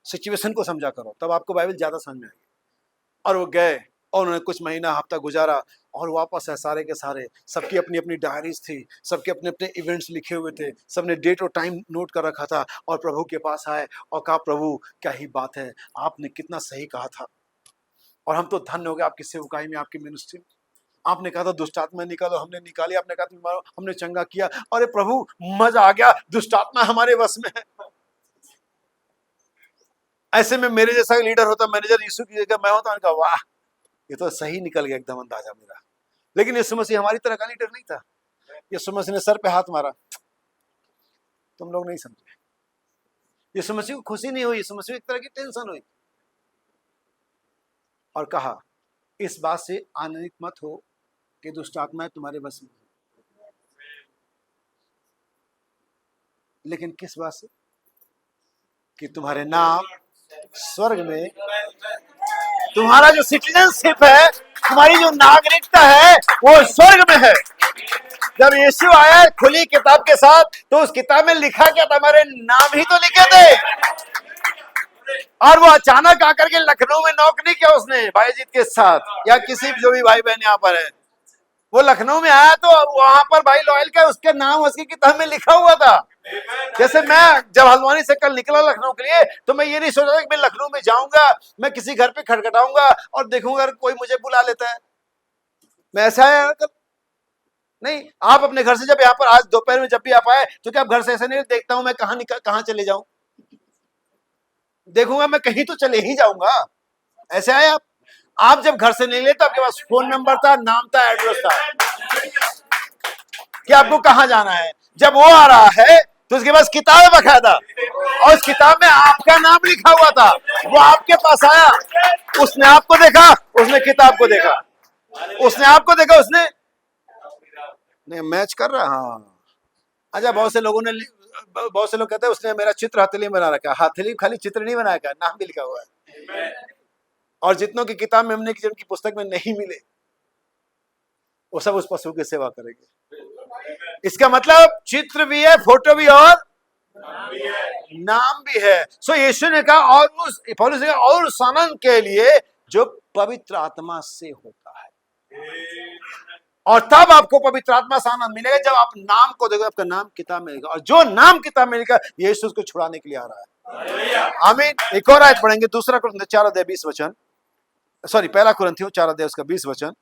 Speaker 1: सिचुएशन को समझा करो, तब आपको बाइबल ज्यादा समझ में आएगी। और वो गए और उन्होंने कुछ महीना, हफ्ता गुजारा और वापस है। सारे के सारे, सबकी अपनी अपनी डायरीज थी, सबके अपने अपने इवेंट्स लिखे हुए थे, सबने डेट और टाइम नोट कर रखा था, और प्रभु के पास आए और कहा, प्रभु क्या ही बात है, आपने कितना सही कहा था, और हम तो धन्य हो गए आपकी सेवकाई में, आपकी मिनिस्ट्री में। आपने कहा था दुष्ट आत्मा निकालो, हमने निकाली। आपने कहा था हमने चंगा किया। अरे प्रभु, मजा आ गया, दुष्ट आत्मा हमारे वश में है। ऐसे में मेरे जैसा लीडर होता, मैनेजर यीशु की जगह मैं होता, उनका वाह, ये तो सही निकल गया एकदम अंदाजा मेरा। लेकिन यीशु मसीह हमारी तरह का लीडर नहीं था। यीशु मसीह ने सर पे हाथ मारा, तुम लोग नहीं समझे। यीशु मसीह को खुशी नहीं हुई, यीशु मसीह को एक तरह की टेंशन हुई, और कहा, इस बात से आनंदित मत हो कि दुष्ट आत्माएं तुम्हारे बस में, लेकिन किस बात से? कि तुम्हारे नाम स्वर्ग में, तुम्हारा जो सिटीजनशिप है, तुम्हारी जो नागरिकता है, वो स्वर्ग में है। जब यीशु आया खुली किताब के साथ, तो उस किताब में लिखा क्या था? हमारे नाम ही तो लिखे थे। और वो अचानक आकर के लखनऊ में नौकरी किया उसने भाईजीत के साथ, या किसी जो भी भाई बहन यहाँ पर है, वो लखनऊ में आया तो वहां पर भाई लॉयल का उसके नाम उसकी किताब में लिखा हुआ था। जैसे मैं जब हल्द्वानी से कल निकला लखनऊ के लिए तो मैं ये नहीं सोच रहा कि मैं लखनऊ में जाऊंगा, मैं किसी घर पे खटखटाऊंगा और देखूंगा कोई मुझे बुला लेता है, मैं ऐसा है नहीं। आप अपने घर से जब यहाँ पर आज दोपहर में जब भी आप आए तो क्या आप घर से ऐसे नहीं देखता हूं मैं कहां चले जाऊं, देखूंगा मैं कहीं तो चले ही जाऊंगा, ऐसे आए आप जब घर से नहीं लेते आपके पास फोन नंबर था, नाम था, एड्रेस था कि आपको कहां जाना है। जब वो आ रहा है तो उसके पास किताब है बकायदा और उस किताब में आपका नाम लिखा हुआ था। वो आपके पास आया, उसने आपको देखा, उसने किताब को देखा, उसने आपको देखा, उसने नहीं मैच कर रहा। हाँ अच्छा, बहुत से लोग कहते हैं उसने मेरा चित्र हथेली में बना रखा। हथेली खाली चित्र नहीं बनाया, नाम भी लिखा हुआ है। और जितनों की किताब में हमने जिनकी पुस्तक में नहीं मिले वो सब उस पशु की सेवा करेंगे। इसका मतलब चित्र भी है, फोटो भी और नाम भी है। सो यीशु ने कहा और पौलुस ने कहा और उस आनंद के लिए जो पवित्र आत्मा से होता है, और तब आपको पवित्र आत्मा से आनंद मिलेगा जब आप नाम को देखो, आपका नाम किताब में लिखा, और जो नाम किताब में लिखा यीशु उसको छुड़ाने के लिए आ रहा है। आमीन। एक और आयत पढ़ेंगे, दूसरा कुरिन्थियों 4:20 सॉरी पहला कुरिन्थियों 4 उसका 20 वचन।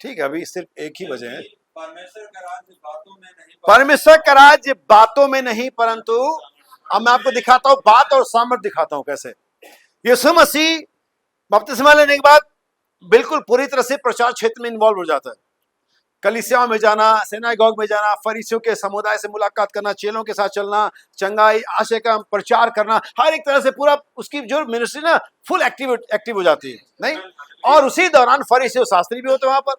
Speaker 1: ठीक है, अभी सिर्फ एक ही बजे हैं।
Speaker 2: परमेश्वर का राज्य बातों में नहीं,
Speaker 1: परमेश्वर का राज्य बातों में नहीं परंतु, अब मैं आपको दिखाता हूं बात और सामर्थ दिखाता हूं कैसे। यीशु मसीह बपतिस्मा लेने के बाद बिल्कुल पूरी तरह से प्रचार क्षेत्र में इन्वॉल्व हो जाता है। कलीसियाओं में जाना, सिनागोग में जाना, फरीसियों के समुदाय से मुलाकात करना, चेलों के साथ चलना, चंगाई आशय का प्रचार करना, हर एक तरह से पूरा उसकी जो मिनिस्ट्री ना फुल एक्टिव हो जाती है नहीं। और उसी दौरान फरीसी और शास्त्री भी होते वहां पर।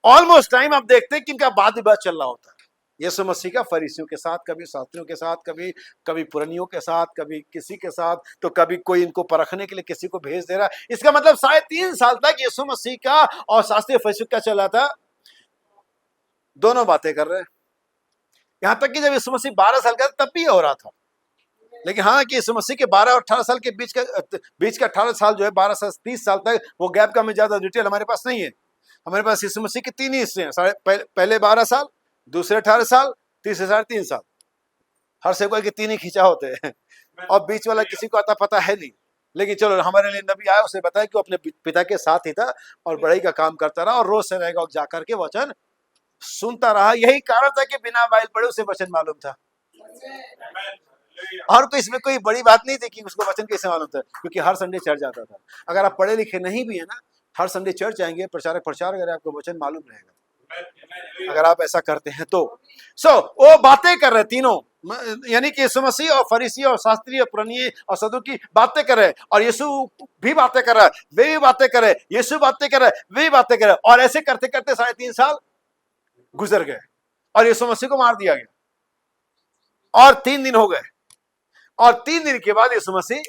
Speaker 1: ऑलमोस्ट टाइम आप देखते हैं कि इनका वाद विवाद चल रहा होता है यीशु मसीह का, फरीसियों के साथ, कभी शास्त्रियों के साथ, कभी पुरानियों के साथ, कभी किसी के साथ, तो कभी कोई इनको परखने के लिए किसी को भेज दे रहा है। इसका मतलब 3.5 साल तक यीशु मसीह का और शास्त्रीय फरीसियों का चल रहा था, दोनों बातें कर रहे हैं। यहां तक कि जब यीशु मसीह 12 साल का तब भी हो रहा था। लेकिन हाँ कि यीशु मसीह के 12 और 18 साल के बीच का 18 साल जो है, 12 से 30 साल तक, वो गैप का में ज्यादा डिटेल हमारे पास नहीं है। हमारे पास यीशु मसीह के 3 ही हिस्से हैं, पहले 12 साल, दूसरे 18 साल, तीसरे 3.5 साल। हर सेवक के 3 ही खींचा होते हैं और बीच वाला किसी को आता पता है नहीं। लेकिन चलो हमारे लिए नबी आया, उसे बताया कि वो अपने पिता के साथ ही था और बड़ाई का काम करता रहा और रोज से रहेगा जाकर के वचन सुनता रहा। यही कारण था कि बिना बाइल पढ़े उसे वचन मालूम था, और तो इसमें कोई बड़ी बात नहीं थी कि उसको वचन कैसे मालूम था, क्योंकि हर संडे चर्च जाता था। अगर आप पढ़े लिखे नहीं भी है ना, हर संडे चर्च आएंगे, प्रचार करें, आपको वचन मालूम रहेगा अगर आप ऐसा करते हैं तो। वो बातें कर रहे तीनों, यानी कि यीशु मसीह और फरीसी और शास्त्री और पुरानी और सदूकी बातें कर रहे, और यीशु भी बातें कर रहा है, वे भी बातें कर रहे, यीशु बातें कर रहे, वे भी बातें कर रहे, और ऐसे करते करते 3.5 साल गुजर गए और यीशु मसीह को मार दिया गया और 3 दिन हो गए। और 3 दिन के बाद यीशु मसीह,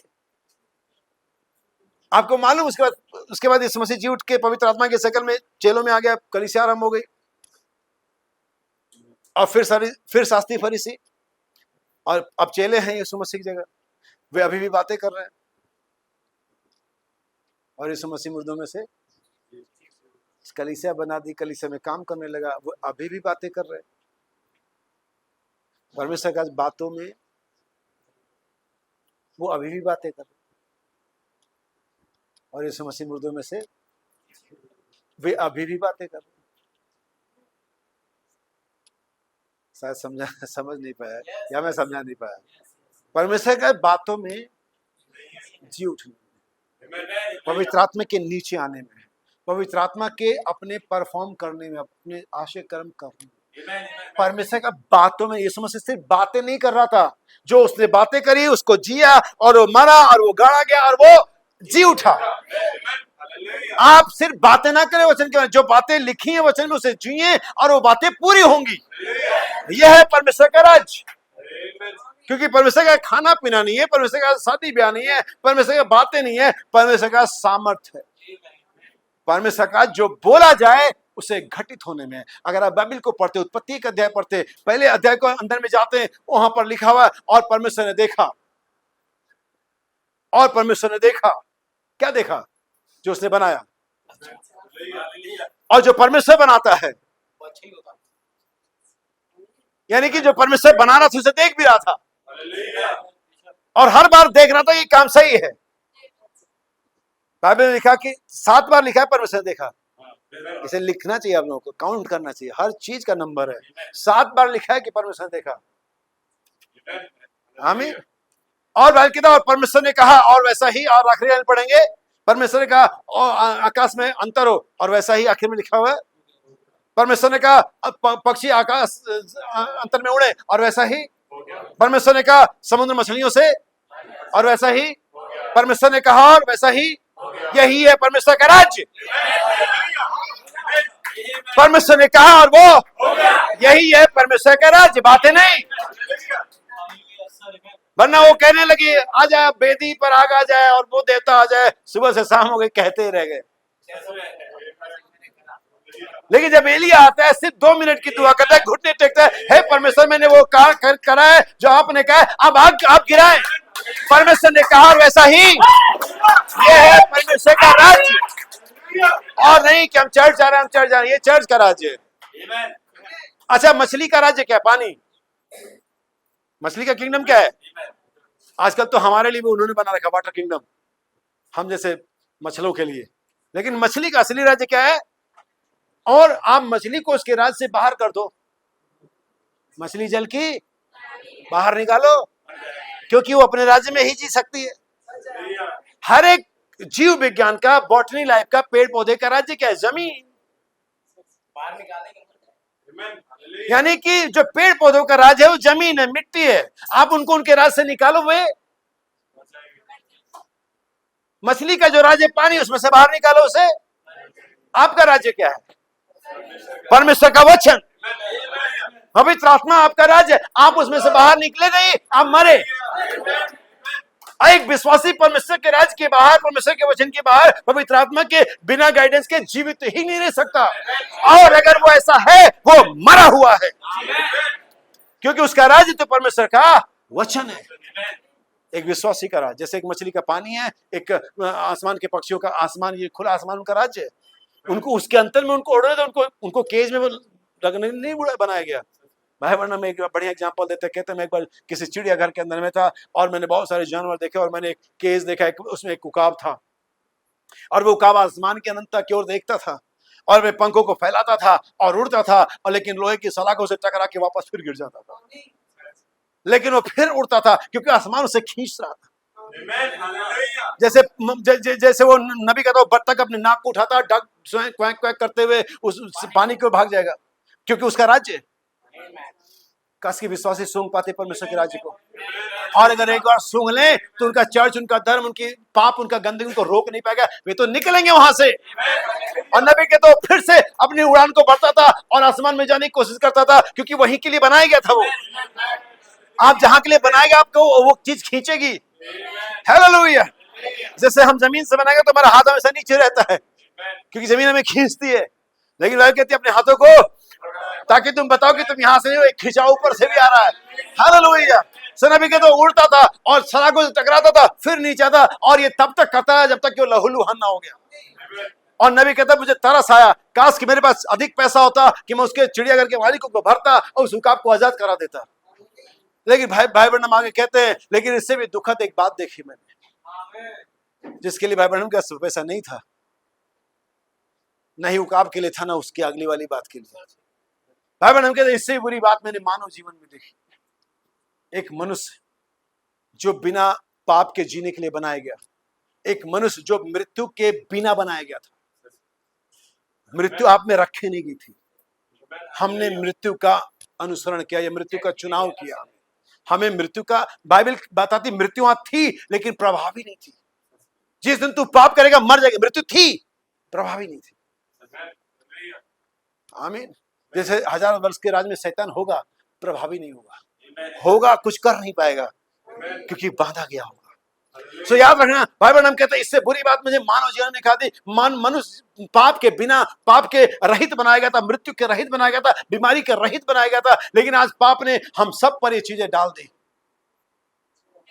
Speaker 1: आपको मालूम, उसके बाद यीशु मसीह जी उठ के पवित्र आत्मा की शक्ल में चेलों में आ गया, कलीसिया आरंभ हो गई। और फिर शास्त्री फरीसी, और अब चेले हैं यीशु मसीह की जगह, वे अभी भी बातें कर रहे हैं। और यीशु मसीह मुर्दों में से कलीसिया बना दी, कलीसिया में काम करने लगा, वो अभी भी बातें कर रहे हैं। परमेश्वर का बातों में वो अभी भी बातें कर रहे हैं। और यीशु मसीह मुर्दों में से वे अभी भी बातें कर रहे हैं। शायद समझ नहीं पाया या मैं समझा नहीं पाया। परमेश्वर का बातों में जी उठने, पवित्र आत्मा के नीचे आने में, पवित्र आत्मा के अपने परफॉर्म करने में, अपने आशय कर्म करने में, परमेश्वर का बातों में। यीशु मसीह सिर्फ बातें नहीं कर रहा था, जो उसने बातें करी उसको जिया, और वो मरा और वो गाड़ा गया और वो जी उठा। आप सिर्फ बातें ना करें वचन के, जो बातें लिखी हैं वचन में उसे जिए और वो बातें पूरी होंगी। यह है परमेश्वर का राज। क्योंकि परमेश्वर का खाना पीना नहीं है, परमेश्वर का शादी ब्याह नहीं है, परमेश्वर का बातें नहीं है, परमेश्वर का सामर्थ्य है। परमेश्वर का जो बोला जाए उसे घटित होने में। अगर आप बाइबल को पढ़ते, उत्पत्ति का अध्याय पढ़ते, पहले अध्याय को अंदर में जाते हैं, वहां पर लिखा हुआ और परमेश्वर ने देखा और परमेश्वर ने देखा, क्या देखा? जो उसने बनाया। और जो परमेश्वर बनाता है, यानी कि जो परमेश्वर बना रहा था उसे देख भी रहा था, और हर बार देख रहा था ये काम सही है। बाइबल में लिखा कि 7 बार लिखा है परमेश्वर ने देखा। इसे लिखना चाहिए, आप लोगों को काउंट करना चाहिए, हर चीज का नंबर है। 7 बार लिखा है कि परमेश्वर ने देखा। आमीन। और बाइबल कहता है और परमेश्वर ने कहा और वैसा ही, और आखिरी लाइन पढ़ेंगे, परमेश्वर ने कहा और आकाश में अंतर हो, और वैसा ही आखिर में लिखा हुआ है। परमेश्वर ने कहा पक्षी आकाश अंतर में उड़े, और वैसा ही। परमेश्वर ने कहा समुद्र मछलियों से, और वैसा ही। परमेश्वर ने कहा और वैसा ही। यही है परमेश्वर का राज्य। परमेश्वर ने कहा और वो, यही है परमेश्वर का राज्य। बातें नहीं, वरना वो कहने लगी आ जाए बेदी पर आग आ जाए और वो देवता आ जाए, सुबह से शाम हो गए, कहते ही रह गए। लेकिन जब एलिया आता है, सिर्फ 2 मिनट की दुआ करता है, घुटने टेकता है, हे परमेश्वर मैंने वो करा है जो आपने कहा है, अब आग आप गिराएं। परमेश्वर ने कहा और वैसा ही। ये है परमेश्वर का राज्य, और नहीं कि हम चर्च जा रहे हैं, हम चर्च जा रहे हैं। ये चर्च का राज्य है। अच्छा, मछली का राज्य क्या? पानी। मछली का किंगडम क्या है? आजकल तो हमारे लिए भी उन्होंने बना रखा वाटर किंगडम, हम जैसे मछलों के लिए। लेकिन मछली का असली राज्य क्या है? और आप मछली को उसके राज्य से बाहर कर दो, मछली जल की बाहर निकालो, क्योंकि वो अपने राज्य में ही जी सकती है। हर एक जीव विज्ञान का, बॉटनी लाइफ का, पेड़ पौधे का राज्य क्या है? जमीन।
Speaker 3: बाहर निकालेंगे।
Speaker 1: यानी कि जो पेड़ पौधों का राज है वो जमीन है, मिट्टी है। आप उनको उनके राज से निकालो, वे मछली का जो राज्य पानी, उसमें से बाहर निकालो उसे। आपका राज्य क्या है? परमेश्वर का वचन, पवित्र आत्मा आपका राज्य। आप उसमें से बाहर निकले नहीं, आप मरे। एक विश्वासी परमेश्वर के राज्य के बाहर, परमेश्वर के वचन के बाहर, पवित्र आत्मा के बिना गाइडेंस के जीवित ही नहीं रह सकता। और अगर वो ऐसा है, वो मरा हुआ है, क्योंकि उसका राज्य तो परमेश्वर का वचन है। एक विश्वासी का राज्य, जैसे एक मछली का पानी है, एक आसमान के पक्षियों का आसमान, ये खुला आसमान उनका राज्य है। उनको उसके अंतर में उनको उड़ने, तो उनको केज में रखने नहीं बनाया गया। भाई वरना मैं एक बढ़िया एग्जांपल देते, कहते मैं एक बार किसी चिड़ियाघर के अंदर में था, और मैंने बहुत सारे जानवर देखे, और मैंने एक केज देखा, उसमें एक उकाब था, और वो उकाब आसमान की अनंतता की ओर देखता था, और वे पंखों को फैलाता था और उड़ता था, और लेकिन लोहे की सलाखों से टकरा के वापस फिर गिर जाता था। लेकिन वो फिर उड़ता था, क्योंकि आसमान उसे खींच रहा था। जैसे वो नबी कहता है, बत्तख अपने नाक को उठाता, डग स्वयं क्वैक क्वैक करते हुए उस पानी को भाग जाएगा, क्योंकि उसका राज्य। काश की विश्वासी सूंघ पाते परमेश्वर के राज्य को, और अगर एक बार सूंघ ले तो उनका चर्च, उनका धर्म, उनकी पाप, उनका गंदगी उनको रोक नहीं पाएगा, वे तो निकलेंगे वहां से। और नबी के तो फिर से अपनी उड़ान को बढ़ता था और आसमान में जाने की कोशिश करता था, क्योंकि वहीं के लिए बनाया गया था। वो आप जहां के लिए बनाएगा, आपको वो चीज खींचेगी। हालेलुया। जैसे हम जमीन से बनाएंगे तो हमारा हाथ हमेशा नीचे रहता है, क्योंकि जमीन हमें खींचती है। लेकिन बाइबल कहती है अपने हाथों को, ताकि तुम बताओ कि तुम यहां से नहीं, खिंचाव ऊपर से भी आ रहा है। हालेलुया। नबी के तो उड़ता था और सलाखों से टकराता था, फिर नीचे आता, और ये तब तक करता है जब तक कि वो लहूलुहान ना हो गया। और नबी कहता मुझे तरस आया, काश कि मेरे पास अधिक पैसा होता कि मैं उसके चिड़ियाघर के मालिक को भरता और उस उकाब को आजाद करा देता। लेकिन भाई बहन आगे कहते हैं, लेकिन इससे भी दुखद एक बात देखी मैंने, जिसके लिए भाई बहन के पास पैसा नहीं था, नहीं उकाब के लिए था, ना उसकी अगली वाली बात के लिए। भाई बहन कहते हैं, इससे बुरी बात मैंने मानव जीवन में देखी। एक मनुष्य जो बिना पाप के जीने के लिए बनाया गया, एक मनुष्य जो मृत्यु के बिना बनाया गया था। मृत्यु आप में रखे नहीं गई थी, हमने मृत्यु का अनुसरण किया, या मृत्यु का चुनाव किया। हमें मृत्यु का, बाइबल बताती मृत्यु वहां थी लेकिन प्रभावी नहीं थी। जिस दिन तू पाप करेगा मर जाएगा, मृत्यु थी, प्रभावी नहीं थी। आमीन। जैसे 1000 वर्ष के राज में शैतान होगा, प्रभावी नहीं होगा, होगा कुछ कर नहीं पाएगा, क्योंकि बांधा गया होगा। सो याद रखना, बाइबल हम कहते हैं इससे बुरी बात मुझे मानव जीवन में दिखाती। मनुष्य पाप के बिना, पाप के रहित बनाया गया था, मृत्यु के रहित बनाया गया था, बीमारी के रहित बनाया गया था। लेकिन आज पाप ने हम सब पर ये चीजें डाल दी,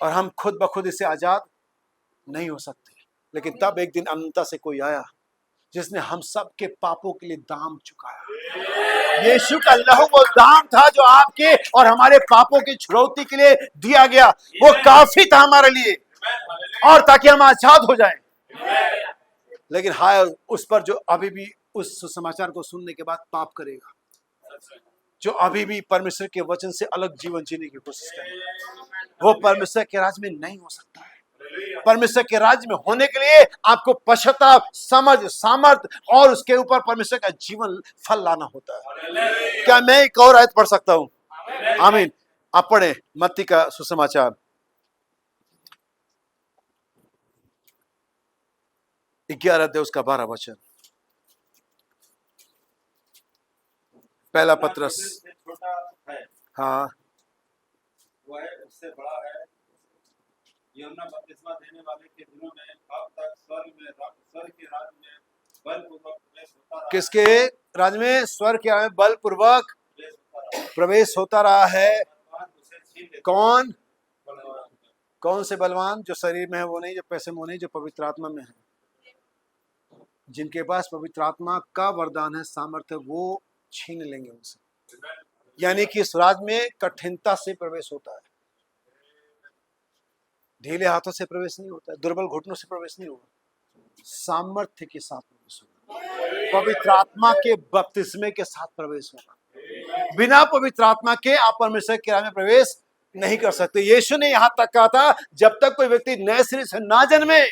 Speaker 1: और हम खुद ब खुद इससे आजाद नहीं हो सकते। लेकिन तब एक दिन अनंतता से कोई आया जिसने हम सब के पापों के लिए दाम चुकाया। यीशु का लहू वो दाम था जो आपके और हमारे पापों की छुड़ौती के लिए दिया गया। वो काफी था हमारे लिए, और ताकि हम आजाद हो जाएं। लेकिन हाय उस पर जो अभी भी उस सुसमाचार को सुनने के बाद पाप करेगा, जो अभी भी परमेश्वर के वचन से अलग जीवन जीने की कोशिश करेगा, वो परमेश्वर के राज्य में नहीं हो सकता है। परमेश्वर के राज्य में होने के लिए आपको पश्चाताप, समझ, सामर्थ और उसके ऊपर परमेश्वर का जीवन फल लाना होता है। क्या मैं एक और आयत पढ़ सकता हूं? आमीन। आप पढ़े मत्ती का सुसमाचार 11 अध्याय उसका 12 वचन। पहला पत्रस,
Speaker 2: छोटा है,
Speaker 1: हाँ,
Speaker 2: वो है उससे बड़ा है। यूहन्ना बपतिस्मा देने वाले के दिनों में अब तक स्वर्ग के राज्य में बलपूर्वक प्रवेश होता रहा।
Speaker 1: किसके राज्य में? स्वर्ग के राज्य में बलपूर्वक प्रवेश होता रहा है। कौन? कौन से बलवान? जो शरीर में है वो नहीं, जो पैसे में वो नहीं, जो पवित्र आत्मा में है। जिनके पास पवित्र आत्मा का वरदान है, सामर्थ्य, वो छीन लेंगे उनसे। यानी कि इस राज्य में कठिनता से प्रवेश होता है, ढीले हाथों से प्रवेश नहीं होता है, दुर्बल घुटनों से प्रवेश नहीं होगा, सामर्थ्य के साथ प्रवेश होगा, पवित्र आत्मा के बपतिस्मे के साथ प्रवेश होगा। बिना पवित्र आत्मा के आप परमेश्वर के राज्य में प्रवेश नहीं कर सकते। यीशु ने यहां तक कहा था, जब तक कोई व्यक्ति नए सिरे से ना जन्मे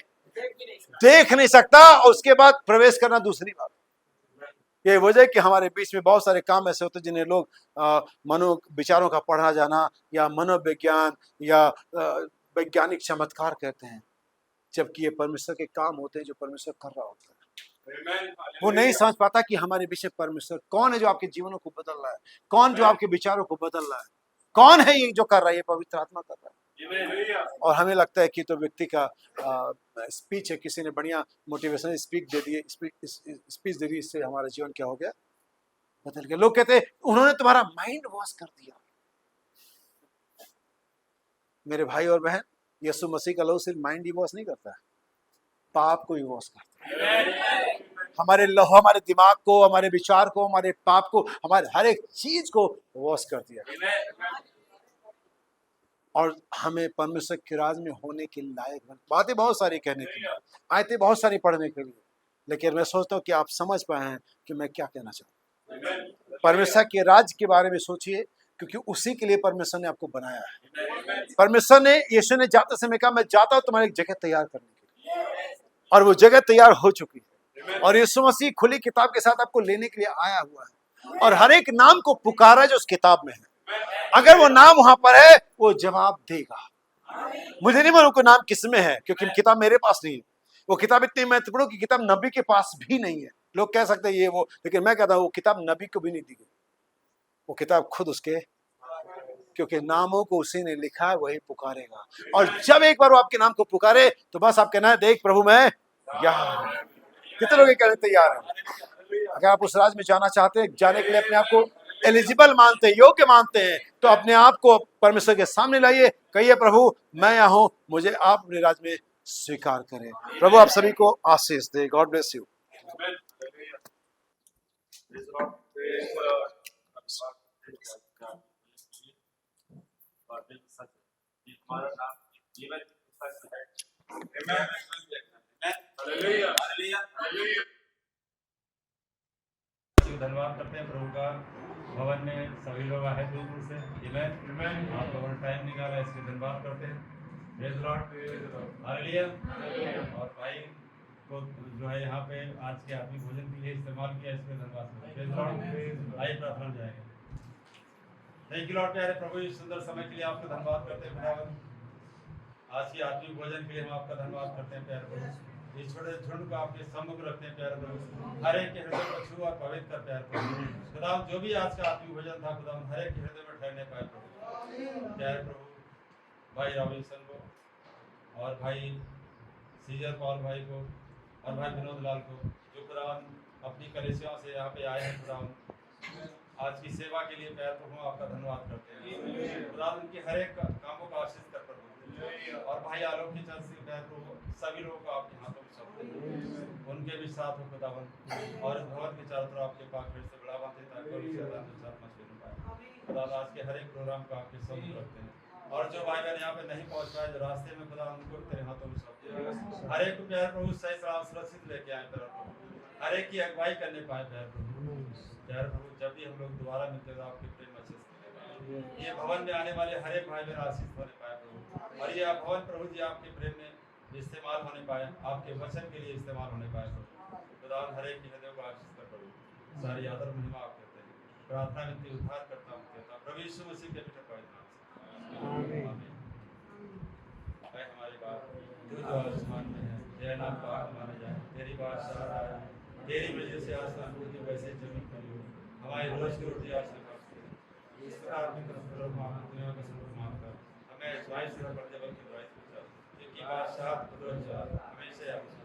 Speaker 1: देख नहीं सकता, और उसके बाद प्रवेश करना दूसरी बात। ये वजह कि हमारे बीच में बहुत सारे काम ऐसे होते हैं जिन्हें लोग मनो विचारों का पढ़ना जाना या मनोविज्ञान या वैज्ञानिक चमत्कार कहते हैं, जबकि ये परमेश्वर के काम होते हैं जो परमेश्वर कर रहा होता है। वो नहीं समझ पाता कि हमारे बीच में परमेश्वर कौन है जो आपके जीवनों को बदल रहा है, कौन जो आपके विचारों को बदल रहा है, कौन है ये जो कर रहा है। ये पवित्र आत्मा कर रहा है। और हमें लगता है कि तो व्यक्ति का स्पीच है, किसी ने बढ़िया मोटिवेशनल स्पीच दे दी, इससे हमारा जीवन क्या हो गया? बदल गया। लोग कहते हैं उन्होंने तुम्हारा माइंड वॉश कर दिया। मेरे भाई और बहन, यीशु मसीह का लहू सिर्फ माइंड ही वॉश नहीं करता है, पाप को ही वॉश करता है। हमारे लहू हमारे दिमाग को, हमारे विचार को, हमारे पाप को, हमारे हर एक चीज को वॉश कर दिया, और हमें परमेश्वर के राज में होने के लायक बन। बातें बहुत सारी कहने के लिए, आयतें बहुत सारी पढ़ने के लिए, लेकिन मैं सोचता हूँ कि आप समझ पाए हैं कि मैं क्या कहना चाहता हूँ। परमेश्वर के राज के बारे में सोचिए, क्योंकि उसी के लिए परमेश्वर ने आपको बनाया है। परमेश्वर ने, यीशु ने जाते समय कहा, मैं जाता हूँ तुम्हारी जगह तैयार करने के लिए, और वो जगह तैयार हो चुकी है। और यीशु मसीह खुली किताब के साथ आपको लेने के लिए आया हुआ है, और हर एक नाम को पुकारा जो उस किताब में है। अगर वो नाम वहां पर है, वो जवाब देगा। मुझे नहीं मालूम को नाम किसमें है, क्योंकि किताब मेरे पास नहीं है। वो किताब इतनी महत्वपूर्ण की किताब नबी के पास भी नहीं है। लोग कह सकते हैं ये वो, लेकिन मैं कहता हूं वो किताब नबी को भी नहीं दी गई, वो किताब खुद उसके, क्योंकि नामों को उसी ने लिखा है, वही पुकारेगा। और जब एक बार वो आपके नाम को पुकारे, तो बस आप कहना है, देख प्रभु मैं यहाँ। कितने लोग कहने तैयार हैं? अगर आप उस राज में जाना चाहते हैं, जाने के लिए अपने आप को एलिजिबल मानते हैं, योग्य मानते हैं, तो अपने आप को परमेश्वर के सामने लाइए, कहिए प्रभु मैं यहाँ हूँ, मुझे आप अपने राज में स्वीकार करें। प्रभु आप सभी को आशीष दे। God bless you.
Speaker 2: धन्यवाद करते हैं प्रभु का। भवन में सभी लोग आए दूर दूर से, आप लोगों ने टाइम निकाला, इसलिए धन्यवाद करते हैं। Praise the Lord, hallelujah. और भाई को जो है यहाँ पे आज के आत्मिक भोजन के लिए इस्तेमाल किया, इसलिए धन्यवाद करते हैं। Praise the Lord. आइए प्रार्थना में जाएंगे। थैंक यू लॉर्ड प्यारे प्रभु, इस सुंदर समय के लिए आपका धन्यवाद करते हैं खुदावन। आज की आत्मिक भोजन के लिए हम आपका धन्यवाद करते हैं प्यारे प्रभु। इस छोटे झुंड को आपके सम्मुख रखते हैं प्यारे प्रभु, हर एक के हृदय को छू और पवित्र कर प्यारे प्रभु। खुदावन जो भी आज का आत्मिक भोजन था खुदावन हर एक के हृदय में ठहरने पाए प्रभु। प्यारे प्रभु भाई रॉबिन्सन को और भाई सीजर पॉल भाई को और भाई विनोद लाल को, जो खुदावन अपनी कलीसियाओं से यहाँ पे आए हैं, खुदावन आज की सेवा के लिए प्यारे प्रभु आपका धन्यवाद करते हैं। खुदावन उनके हर एक कामों का आशीष कर प्रभु। और भाई आलोक की चर्च से मैं तो सभी लोगों को आपके हाथों में सौंपते हैं, उनके भी साथ हो खुदावन, और इस भवन के चारों तरफ आपके पाक फिर से बढ़ावा दे ताकि और शैतान के साथ मच नहीं पाए। खुदा आज के हर एक प्रोग्राम को आपके सौंप रखते हैं, और जो भाई बहन यहाँ पे नहीं पहुंच पाए, जो रास्ते में खुदा उनको भी तेरे हाथों में सौंपते हैं। हर एक को प्यार प्रभु सही सलामत सुरक्षित लेके आए प्यार प्रभु, हर एक की अगुवाई करने पाए प्यार प्रभु। प्यार प्रभु जब भी हम लोग दोबारा मिलते हैं आपके प्रेम अच्छे से मिलने पाए, ये भवन में आने वाले हर एक भाई बहन आशीष होने पाए प्रभु, और ये भवन प्रभु जी आपके प्रेम में इस्तेमाल होने पाए, आपके वचन के लिए इस्तेमाल होने पाए प्रभु। खुदा हर एक की हृदय को आशीष कर प्रभु, सारी आदर महिमा आप करते हैं। प्रार्थना विनती उद्धार करता हूँ प्रभु यीशु मसीह के बेटे पवित्र नाम से, आमीन। ऐ हमारे बाप तू जो आसमान में है, तेरा नाम पाक माना जाए, तेरी बादशाह आए, तेरी वजह से आसमान टूटे वैसे जमीन पर हो, हमारी रोज की रोटी आज से बख्श दे, इस प्रकार अपनी तरफ से माफ दुनिया का सब माफ कर, हमें आजमाइश से न पड़ने बल्कि बुराई से बचा, क्योंकि बादशाह कुदरत हमेशा आमीन।